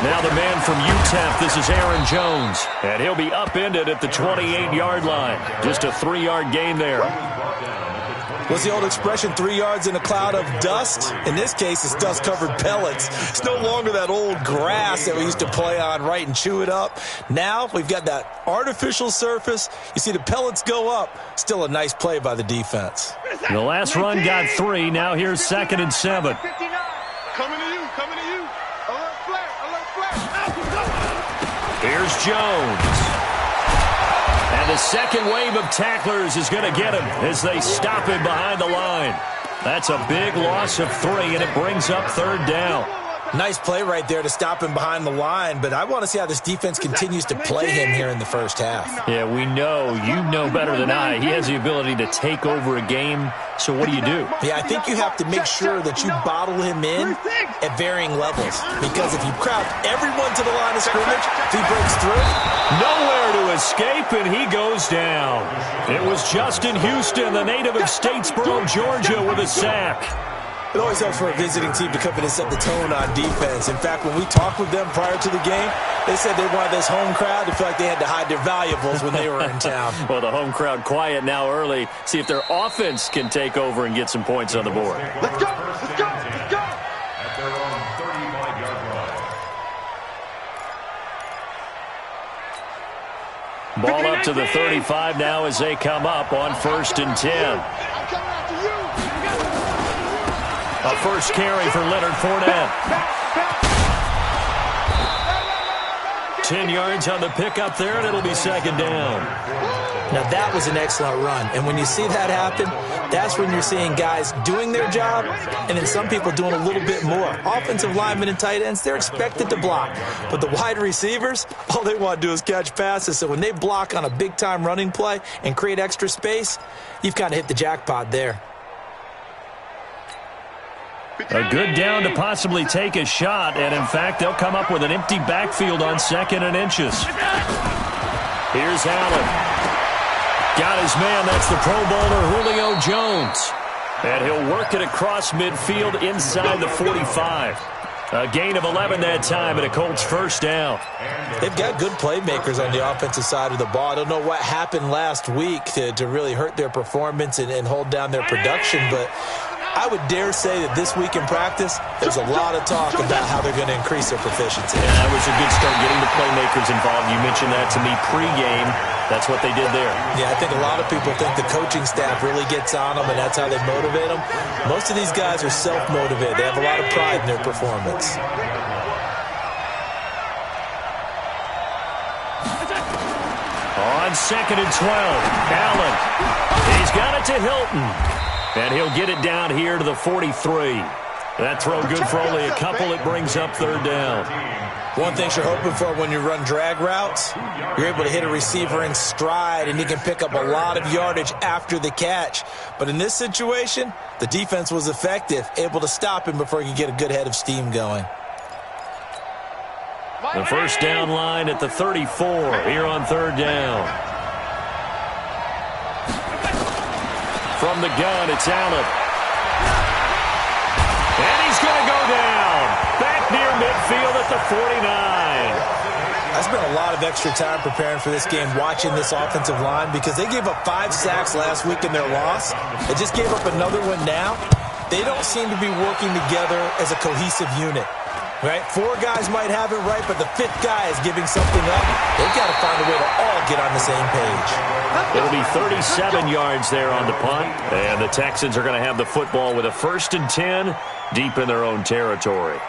S2: Now the man from UTEP, this is Aaron Jones. And he'll be upended at the 28-yard line. Just a 3-yard gain there.
S4: What's the old expression, 3 yards in a cloud of dust? In this case, it's dust-covered pellets. It's no longer that old grass that we used to play on, right, and chew it up. Now we've got that artificial surface. You see the pellets go up. Still a nice play by the defense.
S2: The last run got 3. Now here's 2nd and 7.
S6: Coming to you. Alert flat.
S2: Here's Jones. And the second wave of tacklers is going to get him as they stop him behind the line. That's a big loss of 3, and it brings up 3rd down.
S4: Nice play right there to stop him behind the line, but I want to see how this defense continues to play him here in the first half.
S2: Yeah, we know. You know better than I. He has the ability to take over a game, so what do you do?
S4: Yeah, I think you have to make sure that you bottle him in at varying levels, because if you crowd everyone to the line of scrimmage, if he breaks through,
S2: nowhere to escape, and he goes down. It was Justin Houston, the native of Statesboro, Georgia, with a sack.
S4: It always helps for a visiting team to come in and set the tone on defense. In fact, when we talked with them prior to the game, they said they wanted this home crowd to feel like they had to hide their valuables when they were in town.
S2: Well, the home crowd quiet now early. See if their offense can take over and get some points on the board.
S6: Let's go. At their own 35-yard line.
S2: Ball up to the 35 now as they come up on 1st and 10. A first carry for Leonard Fournette. 10 yards on the pickup there, and it'll be 2nd down.
S4: Now, that was an excellent run. And when you see that happen, that's when you're seeing guys doing their job and then some people doing a little bit more. Offensive linemen and tight ends, they're expected to block. But the wide receivers, all they want to do is catch passes. So when they block on a big-time running play and create extra space, you've kind of hit the jackpot there.
S2: A good down to possibly take a shot, and in fact, they'll come up with an empty backfield on 2nd and inches. Here's Allen. Got his man. That's the Pro Bowler, Julio Jones. And he'll work it across midfield inside the 45. A gain of 11 that time and a Colts first down.
S4: They've got good playmakers on the offensive side of the ball. I don't know what happened last week to really hurt their performance and hold down their production, but I would dare say that this week in practice, there's a lot of talk about how they're going to increase their proficiency.
S2: Yeah, that was a good start getting the playmakers involved. You mentioned that to me pregame. That's what they did there.
S4: Yeah, I think a lot of people think the coaching staff really gets on them, and that's how they motivate them. Most of these guys are self-motivated. They have a lot of pride in their performance.
S2: On 2nd and 12, Allen. He's got it to Hilton. And he'll get it down here to the 43. That throw good for only a couple. It brings up 3rd down.
S4: One thing you're hoping for when you run drag routes, you're able to hit a receiver in stride, and you can pick up a lot of yardage after the catch. But in this situation, the defense was effective, able to stop him before he could get a good head of steam going.
S2: The first down line at the 34 here on 3rd down. From the gun, it's Allen. And he's going to go down. Back near midfield at the 49.
S4: I spent a lot of extra time preparing for this game, watching this offensive line, because they gave up 5 sacks last week in their loss. They just gave up another one now. They don't seem to be working together as a cohesive unit. Right? 4 guys might have it right, but the 5th guy is giving something up. They've got to find a way to all get on the same page.
S2: It'll be 37 yards there on the punt. And the Texans are going to have the football with a 1st and 10 deep in their own territory.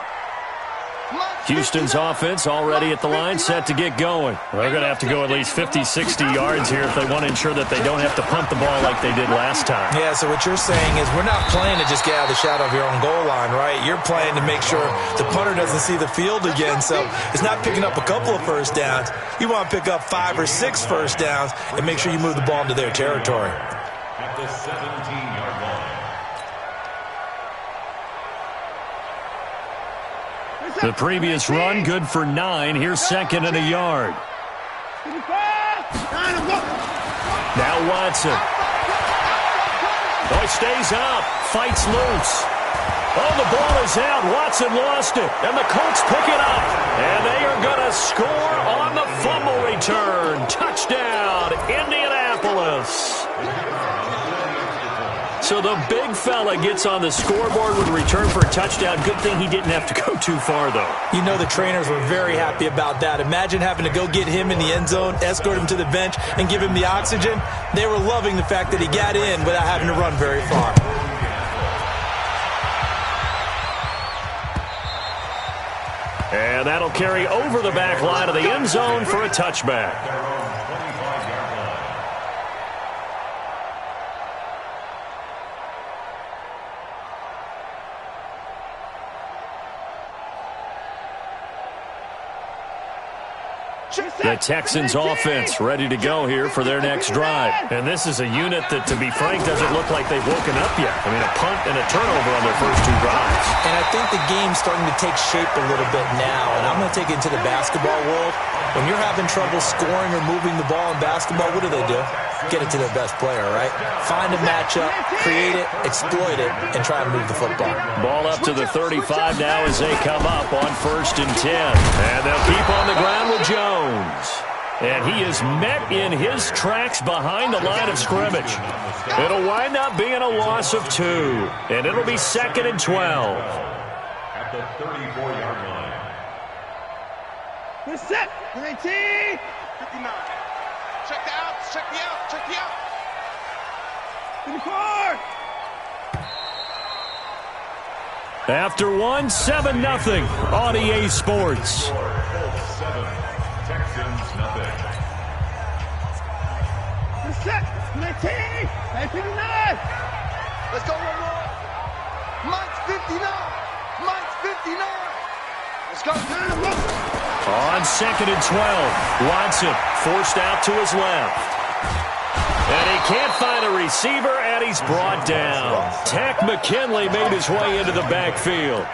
S2: Houston's offense already at the line, set to get going.
S12: They're going to have to go at least 50, 60 yards here if they want to ensure that they don't have to punt the ball like they did last time.
S4: Yeah, so what you're saying is we're not playing to just get out of the shadow of your own goal line, right? You're playing to make sure the punter doesn't see the field again. So it's not picking up a couple of first downs. You want to pick up 5 or 6 first downs and make sure you move the ball into their territory.
S5: At the 17-yard line.
S2: The previous run, good for 9. Here's 2nd and a yard. Now Watson. Oh, he stays up. Fights loose. Oh, the ball is out. Watson lost it. And the Colts pick it up. And they are going to score on the fumble return. Touchdown, Indianapolis. So the big fella gets on the scoreboard with a return for a touchdown. Good thing he didn't have to go too far, though.
S4: You know the trainers were very happy about that. Imagine having to go get him in the end zone, escort him to the bench, and give him the oxygen. They were loving the fact that he got in without having to run very far.
S2: And that'll carry over the back line of the end zone for a touchback. The Texans offense ready to go here for their next drive.
S12: And this is a unit that, to be frank, doesn't look like they've woken up yet. I mean, a punt and a turnover on their first 2 drives.
S4: And I think the game's starting to take shape a little bit now. And I'm going to take it into the basketball world. When you're having trouble scoring or moving the ball in basketball, what do? Get it to their best player, right? Find a matchup, create it, exploit it, and try to move the football.
S2: Ball up to the 35 now as they come up on 1st and 10. And they'll keep on the ground with Jones. And he is met in his tracks behind the line of scrimmage. It'll wind up being a loss of 2. And it'll be 2nd and 12.
S5: At the 34-yard line.
S3: We're set. 19. 59.
S8: Check the outs, check the out, check the out.
S3: 54.
S2: After 1, 7-0 on EA Sports.
S5: 7, Texans nothing.
S3: We're set. 19. 59.
S8: Let's go one more. Mike's 59. Mike's 59. Let's go.
S2: On 2nd and 12, Watson forced out to his left. And he can't find a receiver, and he's brought down. Tack McKinley made his way into the backfield.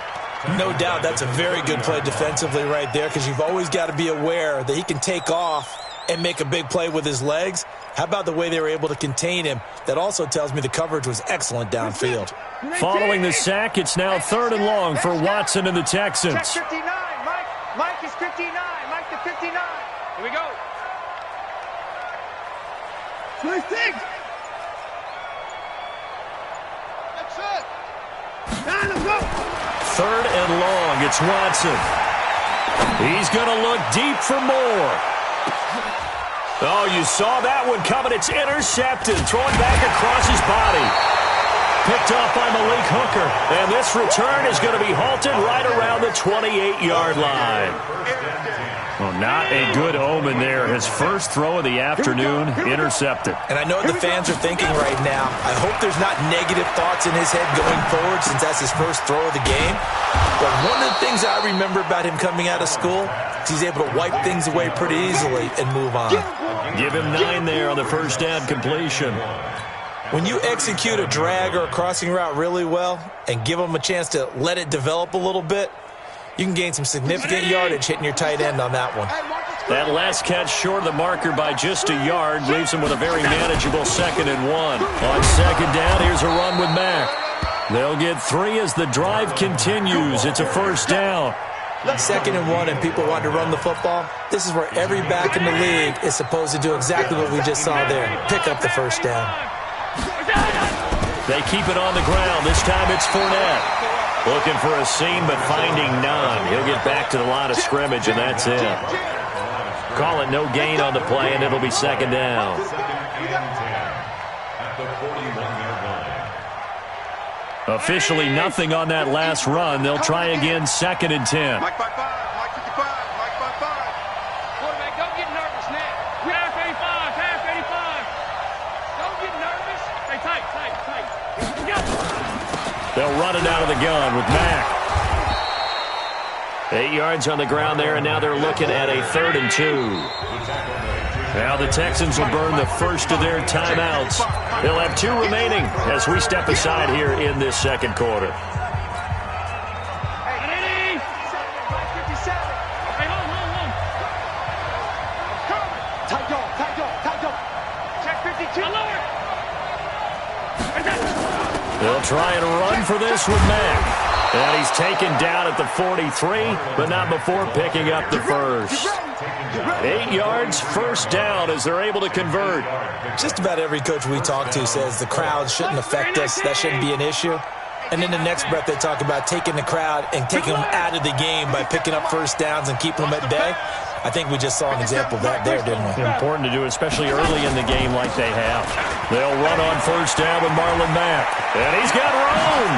S4: No doubt that's a very good play defensively right there, because you've always got to be aware that he can take off and make a big play with his legs. How about the way they were able to contain him? That also tells me the coverage was excellent downfield.
S2: Following the sack, it's now 3rd and long for Watson and the Texans.
S3: Check 59, Mike. Mike is 59. Mike to 59. Here we go.
S8: 26. That's it. Now let's go.
S2: 3rd and long, it's Watson. He's going to look deep for more. Oh, you saw that one coming. It's intercepted. Throwing back across his body. Picked off by Malik Hooker. And this return is going to be halted right around the 28-yard line. Well, not a good omen there. His first throw of the afternoon, intercepted.
S4: And I know what the fans are thinking right now. I hope there's not negative thoughts in his head going forward since that's his first throw of the game. But one of the things I remember about him coming out of school is he's able to wipe things away pretty easily and move on.
S2: Give him 9 there on the first down completion.
S4: When you execute a drag or a crossing route really well and give them a chance to let it develop a little bit, you can gain some significant yardage hitting your tight end on that one.
S2: That last catch short of the marker by just a yard leaves him with a very manageable 2nd and 1. On 2nd down, here's a run with Mack. They'll get 3 as the drive continues. It's a first down.
S4: 2nd and 1 and people want to run the football. This is where every back in the league is supposed to do exactly what we just saw there. Pick up the first down.
S2: They keep it on the ground. This time it's Fournette. Looking for a seam, but finding none. He'll get back to the line of scrimmage, and that's it. Call it no gain on the play, and it'll be 2nd down. Officially nothing on that last run. They'll try again 2nd and 10.
S6: Mike by 5. Mike 55. Mike by 5.
S3: Quarterback, don't get nervous now. We're half 85. Half 85. Don't get nervous. Stay tight.
S2: They'll run it out of the gun with Mack. 8 yards on the ground there, and now they're looking at a 3rd and 2. Now the Texans will burn the first of their timeouts. They'll have 2 remaining as we step aside here in this 2nd quarter.
S3: Hey, 57. Hey, hold. Tight dog. Check 52.
S2: They'll try and run for this with Mack. And he's taken down at the 43, but not before picking up the first. 8 yards, first down as they're able to convert.
S4: Just about every coach we talk to says the crowd shouldn't affect us. That shouldn't be an issue. And in the next breath, they talk about taking the crowd and taking them out of the game by picking up first downs and keeping them at bay. I think we just saw an example of that there, didn't we?
S2: Important to do, especially early in the game like they have. They'll run on first down with Marlon Mack. And he's got room.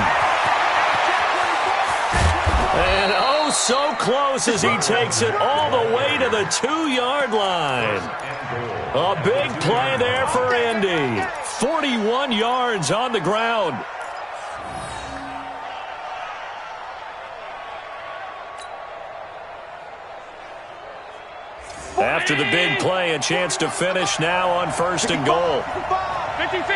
S2: And oh, so close as he takes it all the way to the 2-yard line. A big play there for Indy. 41 yards on the ground. After the big play, a chance to finish now on 1st and goal.
S3: 56.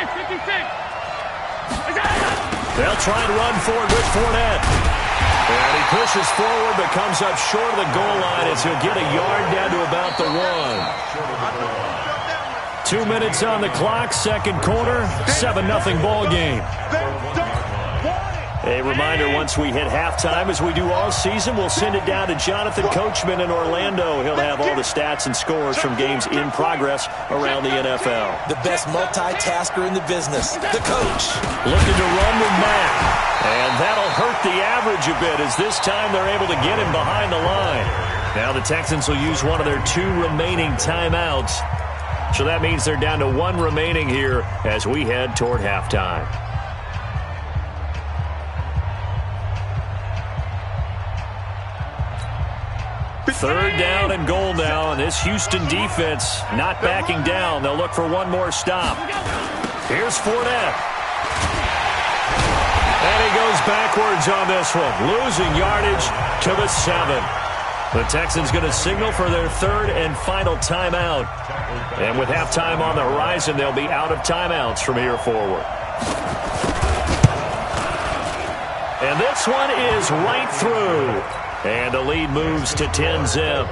S2: They'll try and run forward with Fournette. And he pushes forward but comes up short of the goal line as he'll get a yard down to about the 1. 2 minutes on the clock, 2nd quarter, 7-0 ball game. A reminder, once we hit halftime, as we do all season, we'll send it down to Jonathan Coachman in Orlando. He'll have all the stats and scores from games in progress around the NFL.
S4: The best multitasker in the business, the coach.
S2: Looking to run with Mack. And that'll hurt the average a bit as this time they're able to get him behind the line. Now the Texans will use one of their 2 remaining timeouts. So that means they're down to 1 remaining here as we head toward halftime. Third down and goal now, and this Houston defense not backing down. They'll look for one more stop. Here's Fournette. And he goes backwards on this one, losing yardage to the 7. The Texans going to signal for their 3rd and final timeout. And with halftime on the horizon, they'll be out of timeouts from here forward. And this one is right through. And the lead moves to 10-zip.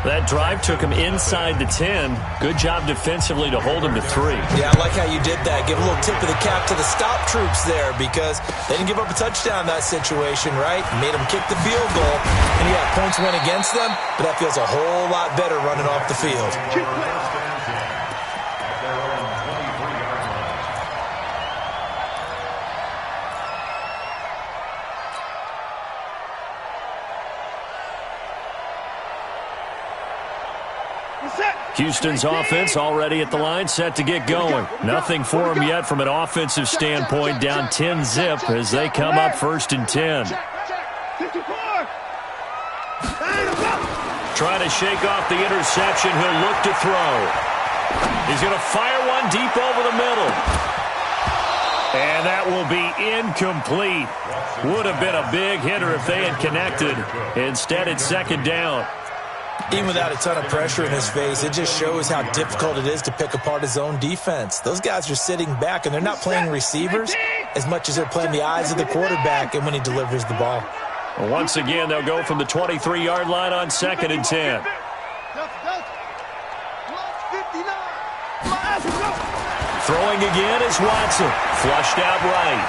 S2: That drive took him inside the 10. Good job defensively to hold him to 3.
S4: Yeah, I like how you did that. Give a little tip of the cap to the stop troops there because they didn't give up a touchdown in that situation, right? Made them kick the field goal. And yeah, points went against them, but that feels a whole lot better running off the field.
S2: Houston's offense already at the line, set to get going. Nothing for them yet from an offensive standpoint, down 10-zip as they come up 1st and 10. Trying to shake off the interception. He'll look to throw. He's going to fire one deep over the middle. And that will be incomplete. Would have been a big hitter if they had connected. Instead, it's 2nd down.
S4: Even without a ton of pressure in his face, it just shows how difficult it is to pick apart his own defense. Those guys are sitting back, and they're not playing receivers as much as they're playing the eyes of the quarterback and when he delivers the ball.
S2: Once again, they'll go from the 23-yard line on 2nd and 10. Throwing again is Watson. Flushed out right.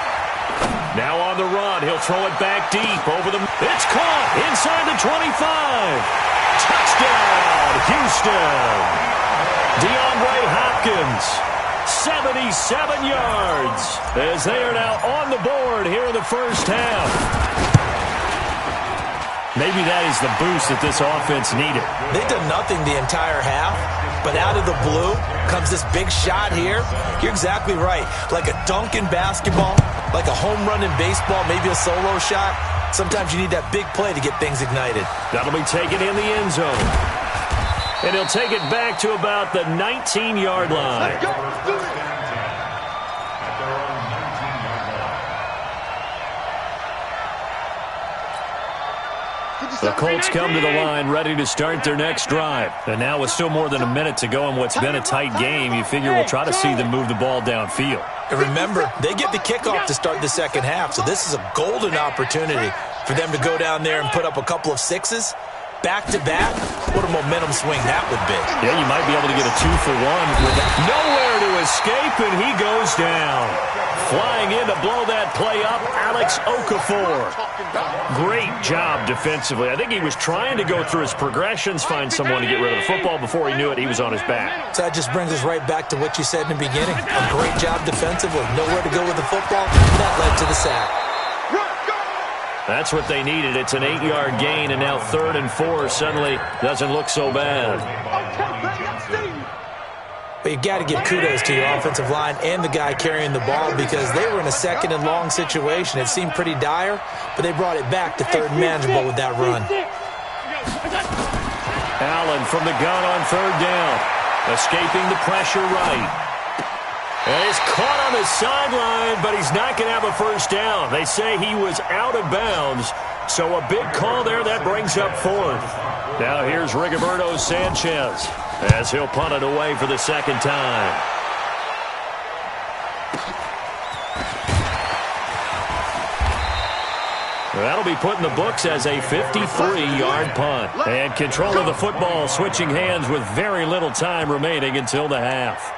S2: Now on the run. He'll throw it back deep over the... It's caught inside the 25. Touchdown, Houston. DeAndre Hopkins, 77 yards, as they are now on the board here in the first half. Maybe that is the boost that this offense needed.
S4: They've done nothing the entire half, but out of the blue comes this big shot here. You're exactly right. Like a dunk in basketball, like a home run in baseball, maybe a solo shot. Sometimes you need that big play to get things ignited.
S2: That'll be taken in the end zone. And he'll take it back to about the 19-yard line.
S6: Let's go. Let's do it.
S2: The Colts come to the line ready to start their next drive. And now with still more than a minute to go in what's been a tight game, you figure we'll try to see them move the ball downfield.
S4: And remember, they get the kickoff to start the second half, so this is a golden opportunity for them to go down there and put up a couple of sixes. Back-to-back, what a momentum swing that would be.
S2: Yeah, you might be able to get a 2-for-1 with that. Nowhere to escape, and he goes down. Flying in to blow that play up, Alex Okafor. Great job defensively. I think he was trying to go through his progressions, find someone to get rid of the football. Before he knew it, he was on his back.
S4: So that just brings us right back to what you said in the beginning. A great job defensively. Nowhere to go with the football. That led to the sack.
S2: That's what they needed. It's an 8-yard gain, and now 3rd and 4 suddenly doesn't look so bad.
S4: But you got to give kudos to your offensive line and the guy carrying the ball because they were in a 2nd and long situation. It seemed pretty dire, but they brought it back to 3rd and manageable with that run.
S2: Allen from the gun on 3rd down, escaping the pressure right. And he's caught on the sideline, but he's not going to have a first down. They say he was out of bounds, so a big call there. That brings up 4th. Now here's Rigoberto Sanchez as he'll punt it away for the 2nd time. That'll be put in the books as a 53-yard punt. And control of the football switching hands with very little time remaining until the half.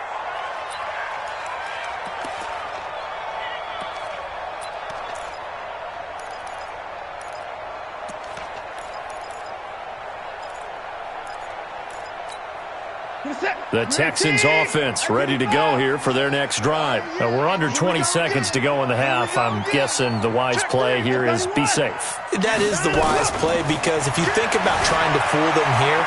S2: The Texans offense ready to go here for their next drive. We're under 20 seconds to go in the half. I'm guessing the wise play here is be safe.
S4: That is the wise play because if you think about trying to fool them here,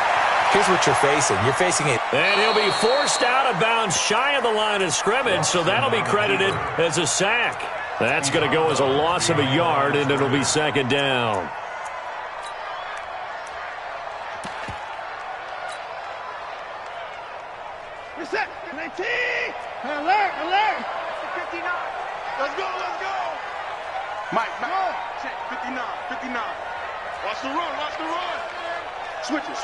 S4: here's what you're facing. You're facing it.
S2: And he'll be forced out of bounds shy of the line of scrimmage, so that'll be credited as a sack. That's going to go as a loss of a yard, and it'll be 2nd down.
S3: Reset. 19. Alert. 59. Let's go.
S6: Mike. Check. 59. Watch the run. Switch it.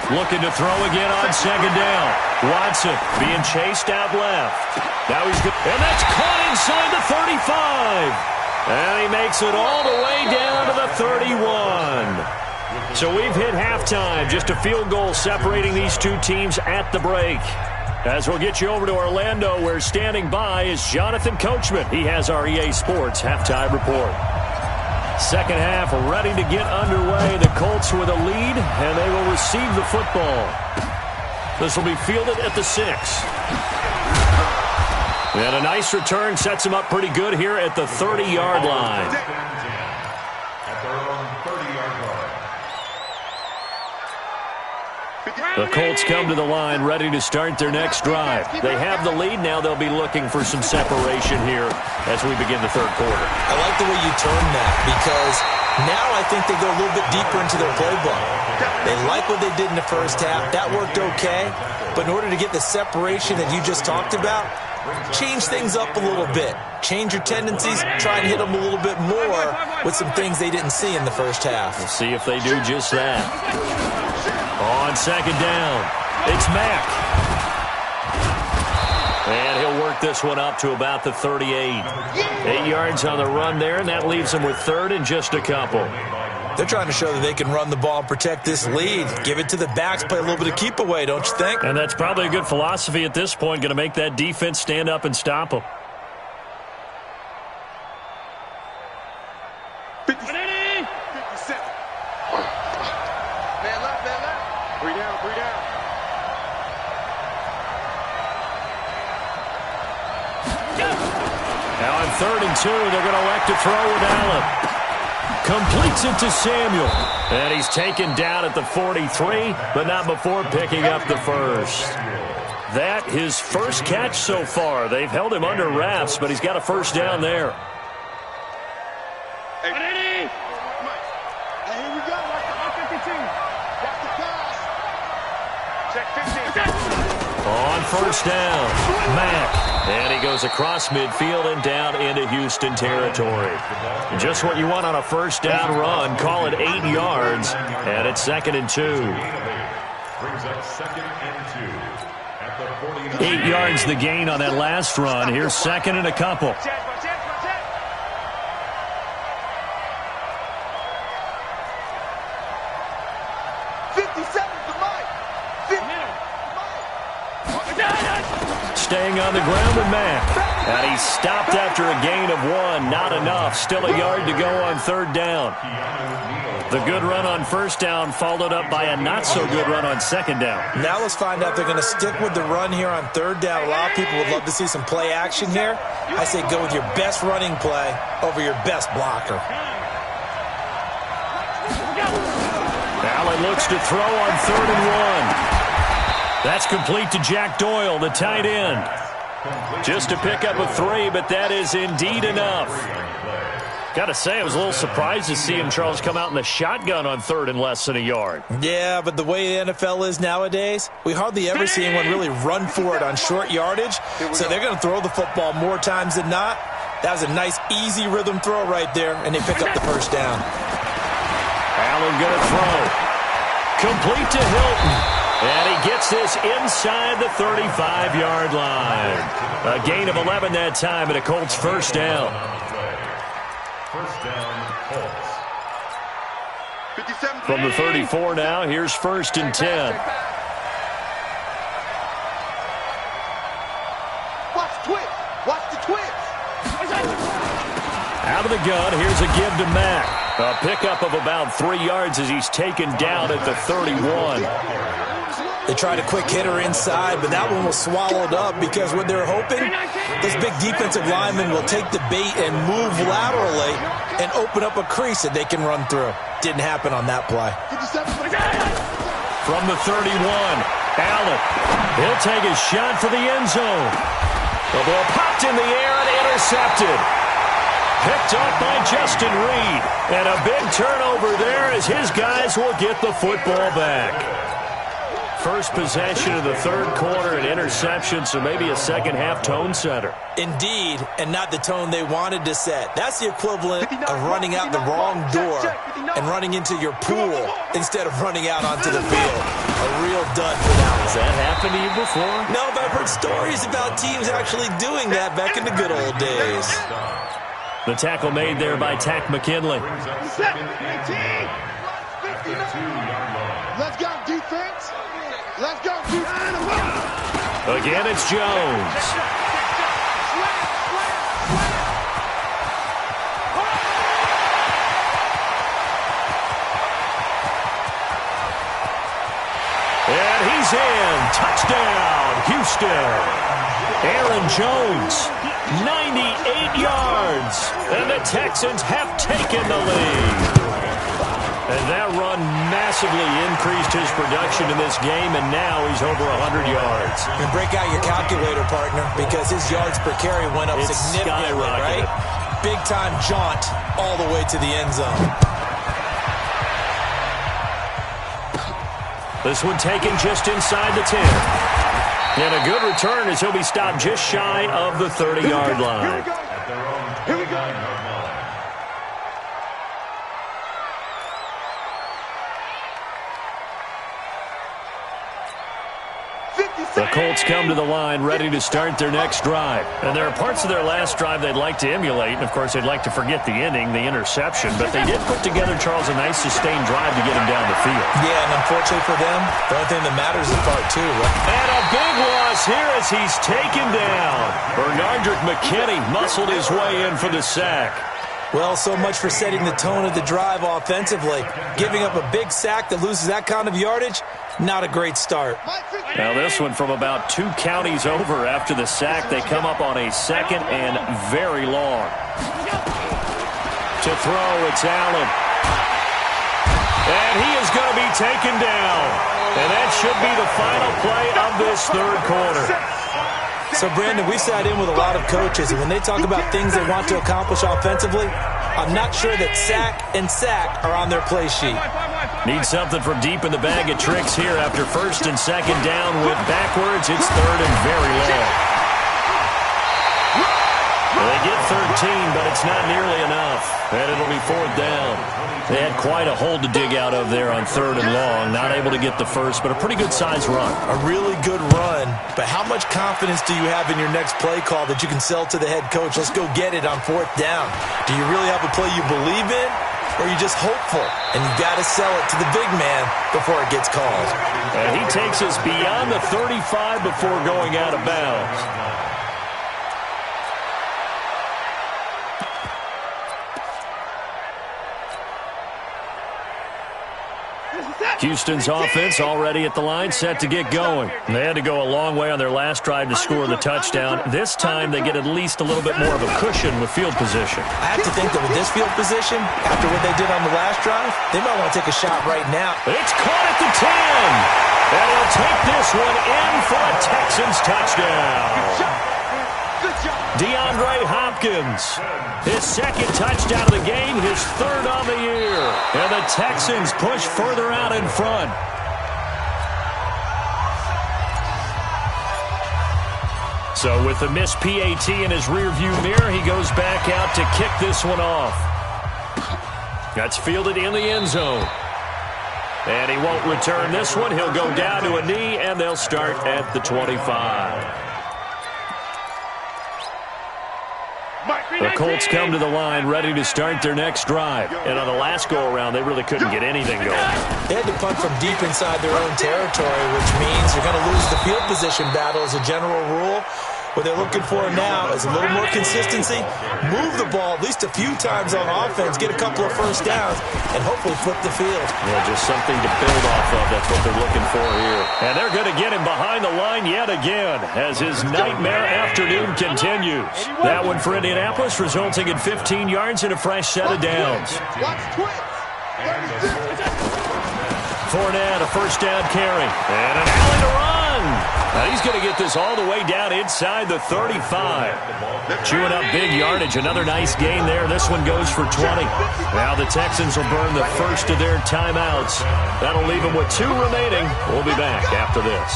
S2: Looking to throw again on 2nd down. Watson being chased out left. Now he's good. And that's caught inside the 35. And he makes it all the way down to the 31. So we've hit halftime. Just a field goal separating these two teams at the break. As we'll get you over to Orlando, where standing by is Jonathan Coachman. He has our EA Sports halftime report. Second half ready to get underway. The Colts with a lead, and they will receive the football. This will be fielded at the 6. And a nice return sets him up pretty good here at the 30-yard line.
S5: At their own 30-yard line.
S2: The Colts come to the line ready to start their next drive. They have the lead. Now they'll be looking for some separation here as we begin the third quarter.
S4: I like the way you term that, because now I think they go a little bit deeper into their playbook. They like what they did in the first half. That worked okay. But in order to get the separation that you just talked about, change things up a little bit. Change your tendencies. Try and hit them a little bit more with some things they didn't see in the first half.
S2: We'll see if they do just that. On second down, it's Mack. And he'll work this one up to about the 38. 8 yards on the run there, and that leaves them with third and just a couple.
S4: They're trying to show that they can run the ball and protect this lead. Give it to the backs, play a little bit of keep away, don't you think?
S2: And that's probably a good philosophy at this point, going to make that defense stand up and stop them.
S6: 57. Man left. 3 down.
S2: Now on 3rd and 2, they're going to elect to throw with Allen. Completes it to Samuel. And he's taken down at the 43, but not before picking up the first. That his first catch so far. They've held him under wraps, but he's got a first down there.
S6: Hey, here we go. Watch the 52. Watch the pass. Check 15.
S2: On first down, Mack. And he goes across midfield and down into Houston territory. Just what you want on a first down run. Call it 8 yards, and it's 2nd and 2.
S5: Brings up 2nd and 2 at the 49.
S2: 8 yards the gain on that last run. Here's 2nd and a couple.
S8: 57 to Mike.
S2: Staying on the ground with Mack. And he stopped after a gain of 1. Not enough. Still a yard to go on 3rd down. The good run on first down followed up by a not-so-good run on 2nd down.
S4: Now let's find out if they're going to stick with the run here on 3rd down. A lot of people would love to see some play action here. I say go with your best running play over your best blocker.
S2: Allen looks to throw on 3rd and 1. That's complete to Jack Doyle, the tight end. Just to pick up a 3, but that is indeed enough. Got to say, I was a little surprised to see him, Charles, come out in the shotgun on 3rd and less than a yard.
S4: Yeah, but the way the NFL is nowadays, we hardly ever see anyone really run for it on short yardage. So they're going to throw the football more times than not. That was a nice, easy rhythm throw right there, and they pick up the first down.
S2: Allen going to throw. Complete to Hilton. And he gets this inside the 35-yard line. A gain of 11 that time, and a Colts first down.
S5: First down, Colts.
S6: 57.
S2: From the 34 now, here's 1st and 10.
S8: Watch the twitch.
S2: Out of the gun, here's a give to Mack. A pickup of about 3 yards as he's taken down at the 31.
S4: They tried a quick hitter inside, but that one was swallowed up because what they're hoping, this big defensive lineman will take the bait and move laterally and open up a crease that they can run through. Didn't happen on that play.
S2: From the 31, Allen. He'll take a shot for the end zone. The ball popped in the air and intercepted. Picked up by Justin Reed. And a big turnover there as his guys will get the football back. First possession of the third quarter, an interception, so maybe a second-half tone setter.
S4: Indeed, and not the tone they wanted to set. That's the equivalent of running out the wrong door and running into your pool instead of running out onto the field. A real dud for that one.
S2: Has that happened to you before?
S4: No, but I've heard stories about teams actually doing that back in the good old days.
S2: The tackle made there by Tack McKinley.
S5: 52-yard line.
S6: Let's go, defense. Let's go, defense.
S2: Again, it's Jones. And he's in. Touchdown, Houston. Aaron Jones, 98 yards. And the Texans have taken the lead. And that run massively increased his production in this game, and now he's over 100 yards.
S4: And break out your calculator, partner, because his yards per carry went up significantly, right? Big-time jaunt all the way to the end zone.
S2: This one taken just inside the 10. And a good return as he'll be stopped just shy of the 30-yard line.
S6: Here we go.
S2: The Colts come to the line ready to start their next drive. And there are parts of their last drive they'd like to emulate. And, of course, they'd like to forget the ending, the interception. But they did put together, Charles, a nice sustained drive to get him down the field.
S4: Yeah, and unfortunately for them, the only thing that matters is part two, right?
S2: And a big loss here as he's taken down. Bernardrick McKinney muscled his way in for the sack.
S4: Well, so much for setting the tone of the drive offensively. Giving up a big sack that loses that kind of yardage, not a great start.
S2: Now this one from about 2 counties over after the sack. They come up on a second and very long. To throw, it's Allen. And he is going to be taken down. And that should be the final play of this third quarter.
S4: So, Brandon, we sat in with a lot of coaches, and when they talk about things they want to accomplish offensively, I'm not sure that sack and sack are on their play sheet.
S2: Need something from deep in the bag of tricks here after first and second down. Went backwards. It's third and very long. They get 13, but it's not nearly enough. And it'll be fourth down. They had quite a hole to dig out of there on third and long. Not able to get the first, but a pretty good-sized run.
S4: A really good run. But how much confidence do you have in your next play call that you can sell to the head coach? Let's go get it on fourth down. Do you really have a play you believe in? Or are you just hopeful? And you got to sell it to the big man before it gets called.
S2: And he takes us beyond the 35 before going out of bounds. Houston's offense already at the line, set to get going. They had to go a long way on their last drive to score the touchdown. This time they get at least a little bit more of a cushion with field position.
S4: I have to think that with this field position, after what they did on the last drive, they might want to take a shot right now.
S2: It's caught at the 10. And he'll take this one in for a Texans touchdown. DeAndre Hopkins, his second touchdown of the game, his third on the year. And the Texans push further out in front. So with the missed PAT in his rearview mirror, he goes back out to kick this one off. That's fielded in the end zone. And he won't return this one. He'll go down to a knee, and they'll start at the 25. The Colts come to the line ready to start their next drive. And on the last go-around, they really couldn't get anything going.
S4: They had to punt from deep inside their own territory, which means they're going to lose the field position battle as a general rule. What they're looking for now is a little more consistency, move the ball at least a few times on offense, get a couple of first downs, and hopefully flip the field.
S2: Yeah, just something to build off of. That's what they're looking for here. And they're going to get him behind the line yet again as his nightmare afternoon continues. That one for Indianapolis, resulting in 15 yards and a fresh set of downs. Fournette, a first down carry. And an alley to run. Now he's going to get this all the way down inside the 35. Chewing up big yardage. Another nice gain there. This one goes for 20. Now the Texans will burn the first of their timeouts. That'll leave them with 2 remaining. We'll be back after this.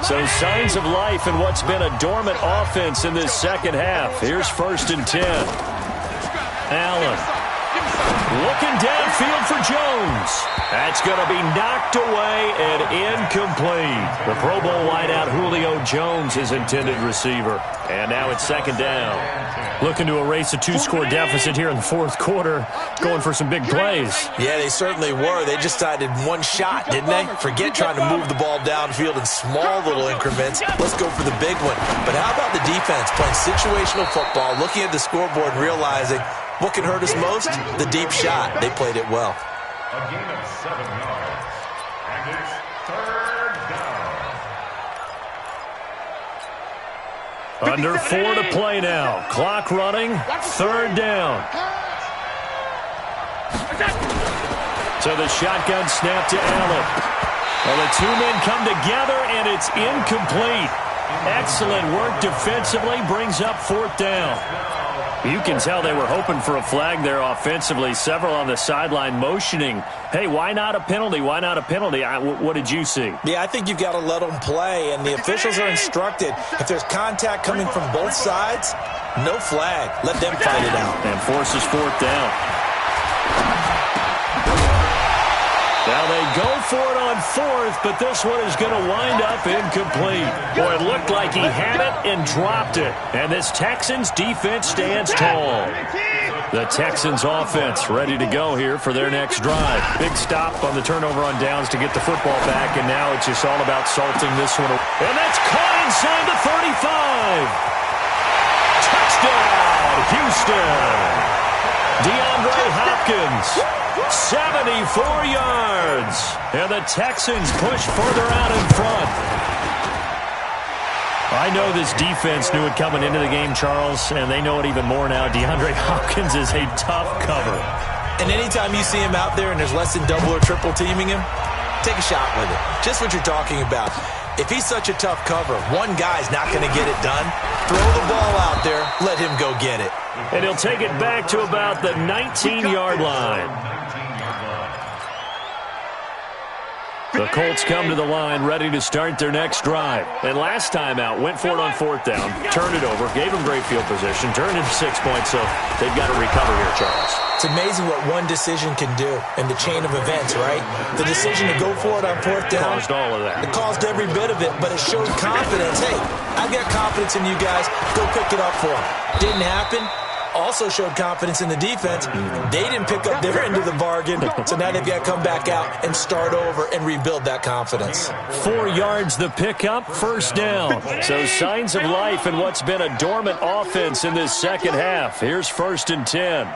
S2: So signs of life in what's been a dormant offense in this second half. Here's first and 10. Allen. Looking downfield for Jones. That's going to be knocked away and incomplete. The Pro Bowl wideout Julio Jones, his intended receiver. And now it's second down. Looking to erase a 2-score deficit here in the fourth quarter, going for some big plays.
S4: Yeah, they certainly were. They just decided one shot, didn't they? Forget trying to move the ball downfield in small little increments. Let's go for the big one. But how about the defense playing situational football, looking at the scoreboard and realizing what can hurt us most? The deep shot. They played it well.
S5: A gain of 7 yards. And it's third down.
S2: Under 4 to play now. Clock running. Third down. So the shotgun snap to Allen. Well, the two men come together, and it's incomplete. Excellent work defensively. Brings up fourth down. You can tell they were hoping for a flag there offensively. Several on the sideline motioning, hey, why not a penalty? Why not a penalty? What did you see?
S4: Yeah, I think you've got to let them play, and the officials are instructed. If there's contact coming from both sides, no flag. Let them fight it out.
S2: And forces fourth down. Now they go for it on fourth, but this one is going to wind up incomplete. Boy, it looked like he had it and dropped it. And this Texans defense stands tall. The Texans offense ready to go here for their next drive. Big stop on the turnover on downs to get the football back, and now it's just all about salting this one. And that's caught inside the 35. Touchdown, Houston. DeAndre Hopkins. 74 yards. And the Texans push further out in front. I know this defense knew it coming into the game, Charles, and they know it even more now. DeAndre Hopkins is a tough cover.
S4: And anytime you see him out there and there's less than double or triple teaming him, take a shot with it. Just what you're talking about. If he's such a tough cover, one guy's not going to get it done. Throw the ball out there. Let him go get it.
S2: And he'll take it back to about the 19-yard line. The Colts come to the line ready to start their next drive. And last time out, went for it on fourth down, turned it over, gave them great field position, turned it to 6 points, so they've got to recover here, Charles.
S4: It's amazing what one decision can do in the chain of events, right? The decision to go for it on fourth down.
S2: Caused all of that.
S4: It caused every bit of it, but it showed confidence. Hey, I've got confidence in you guys. Go pick it up for them. Didn't happen. Also showed confidence in the defense. They didn't pick up their end of the bargain, so now they've got to come back out and start over and rebuild that confidence.
S2: 4 yards the pickup, first down. So signs of life in what's been a dormant offense in this second half. Here's 1st and 10.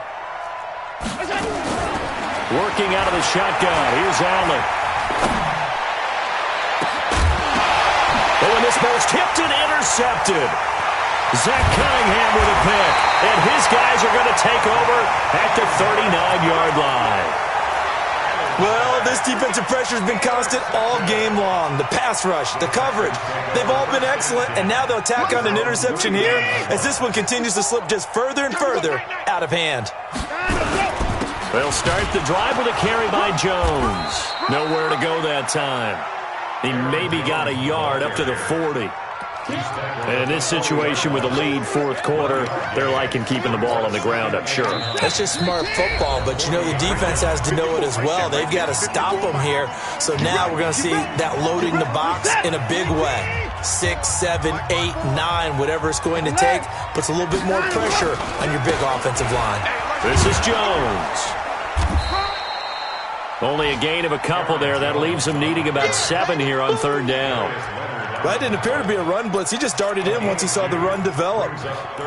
S2: Working out of the shotgun. Here's Allen. Oh, and this ball's tipped and intercepted. Zach Cunningham with a pick, and his guys are going to take over at the 39-yard line.
S4: Well, this defensive pressure has been constant all game long. The pass rush, the coverage, they've all been excellent, and now they'll tack on an interception here as this one continues to slip just further and further out of hand.
S2: They'll start the drive with a carry by Jones. Nowhere to go that time. He maybe got a yard up to the 40. And in this situation with a lead fourth quarter, they're liking keeping the ball on the ground, I'm sure.
S4: That's just smart football, but you know the defense has to know it as well. They've got to stop them here. So now we're going to see that loading the box in a big way. 6, 7, 8, 9, whatever it's going to take, puts a little bit more pressure on your big offensive line.
S2: This is Jones. Only a gain of a couple there. That leaves them needing about 7 here on third down.
S4: That didn't appear to be a run blitz. He just darted in once he saw the run develop.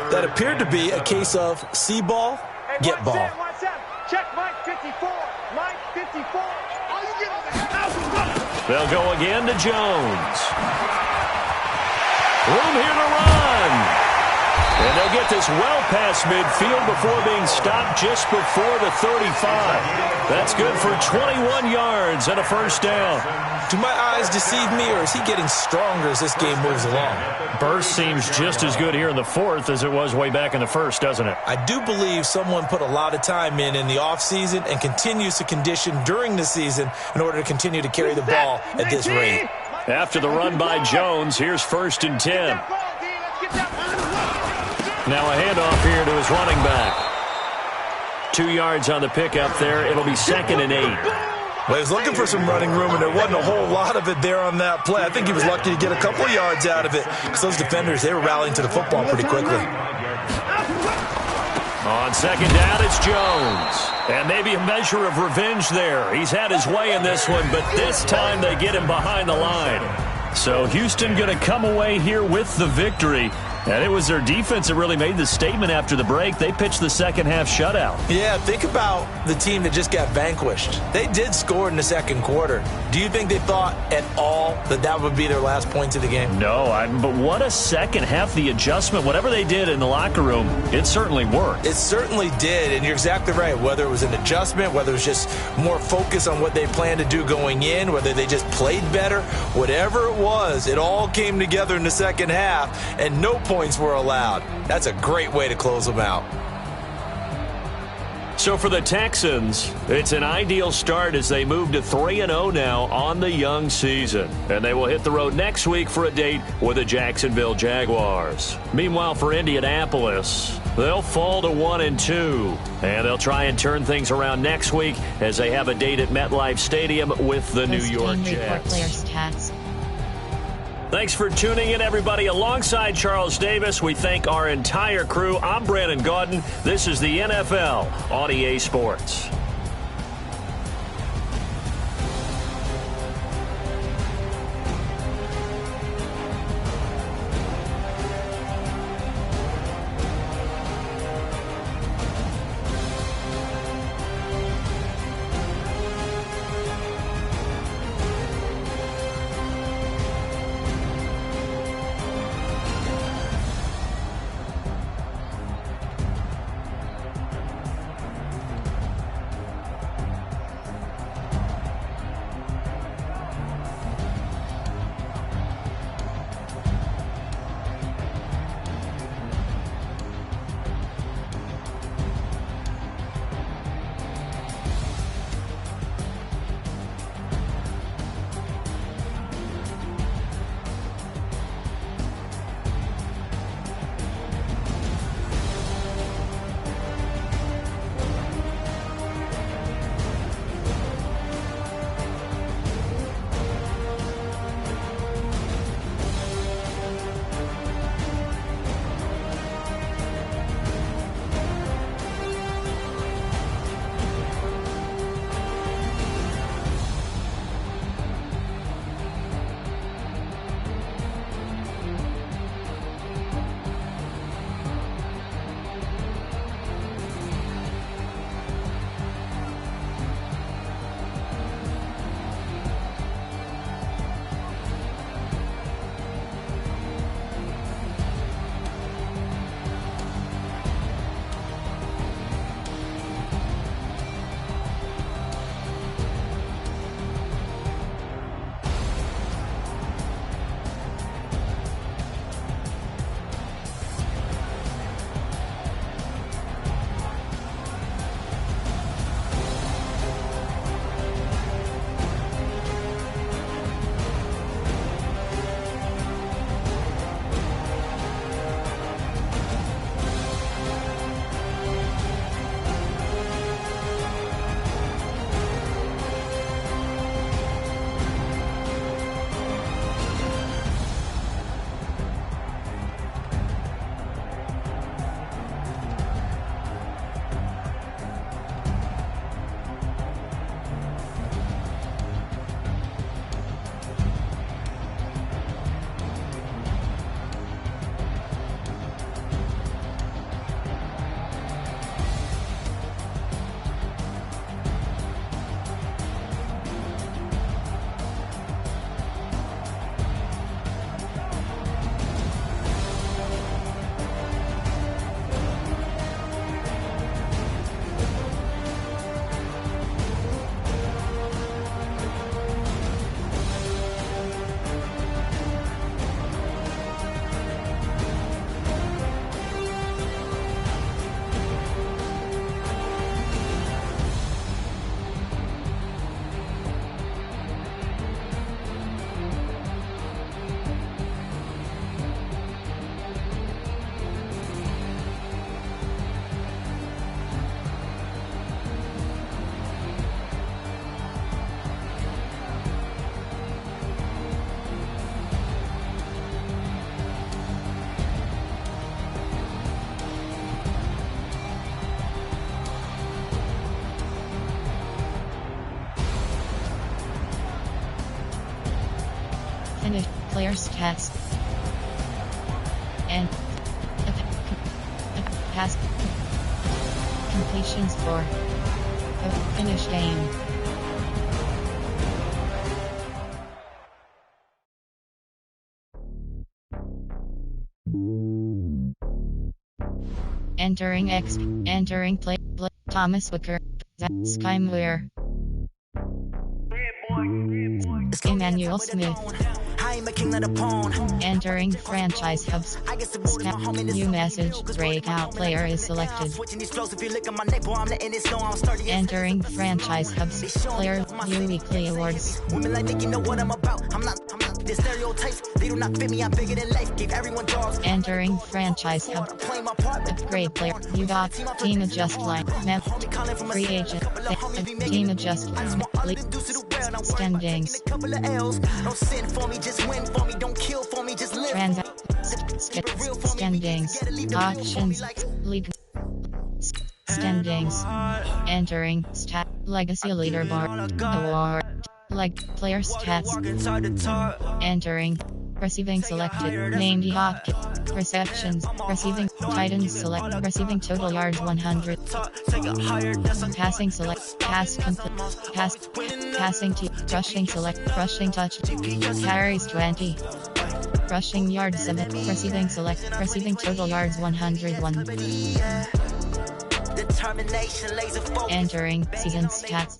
S4: That appered to be a case of see ball, get ball.
S3: Check Mike 54. Mike 54.
S2: They'll go again to Jones. Room here to run. And they'll get this well past midfield before being stopped just before the 35. That's good for 21 yards and a first down.
S4: Do my eyes deceive me, or is he getting stronger as this game moves along?
S2: Burst seems just as good here in the fourth as it was way back in the first, doesn't it?
S4: I do believe someone put a lot of time in the offseason and continues to condition during the season in order to continue to carry the ball at this rate.
S2: After the run by Jones, here's 1st and 10. Now a handoff here to his running back. 2 yards on the pickup there. It'll be 2nd and 8.
S4: Well, he was looking for some running room, and there wasn't a whole lot of it there on that play. I think he was lucky to get a couple of yards out of it because those defenders, they were rallying to the football pretty quickly.
S2: On second down, it's Jones. And maybe a measure of revenge there. He's had his way in this one, but this time they get him behind the line. So Houston going to come away here with the victory. And it was their defense that really made the statement after the break. They pitched the second half shutout.
S4: Yeah, think about the team that just got vanquished. They did score in the second quarter. Do you think they thought at all that that would be their last points of the game?
S2: No, but what a second half. The adjustment, whatever they did in the locker room, it certainly worked.
S4: It certainly did, and you're exactly right. Whether it was an adjustment, whether it was just more focus on what they planned to do going in, whether they just played better, whatever it was, it all came together in the second half, and no points were allowed. That's a great way to close them out.
S2: So for the Texans, it's an ideal start as they move to 3-0 now on the young season. And they will hit the road next week for a date with the Jacksonville Jaguars. Meanwhile, for Indianapolis, they'll fall to 1-2. And they'll try and turn things around next week as they have a date at MetLife Stadium with the New York Jets.
S7: Player stats.
S2: Thanks for tuning in, everybody. Alongside Charles Davis, we thank our entire crew. I'm Brandon Gaudin. This is the NFL on EA Sports.
S7: player stats, and pass completions for a finish game. Entering play Thomas Wicker, Sky Muir, Emmanuel Smith. Entering franchise hubs. New message. Breakout player is selected. Entering franchise hubs. Player view weekly awards.
S9: Women like think you know what I'm about. I'm not the stereotypes. They do not fit me. I'm bigger than life. Give everyone jobs.
S7: Entering franchise hub. Upgrade player. You got team adjust line. Map. Free agent. Team adjust line. Standings.
S9: Don't sin for me, just win for me. Don't kill for me, just live.
S7: Standings. Auctions. League. Standings. Entering stat legacy leaderboard. Award. Player stats. Entering. Receiving selected. Named Hawk. Receptions. Receiving. Titans select. Receiving total yards 100. Passing select. Pass complete. Passing to. Rushing select. Rushing touch. Carries 20. Rushing yards 7. Receiving select. Receiving total yards 101. Entering season stats.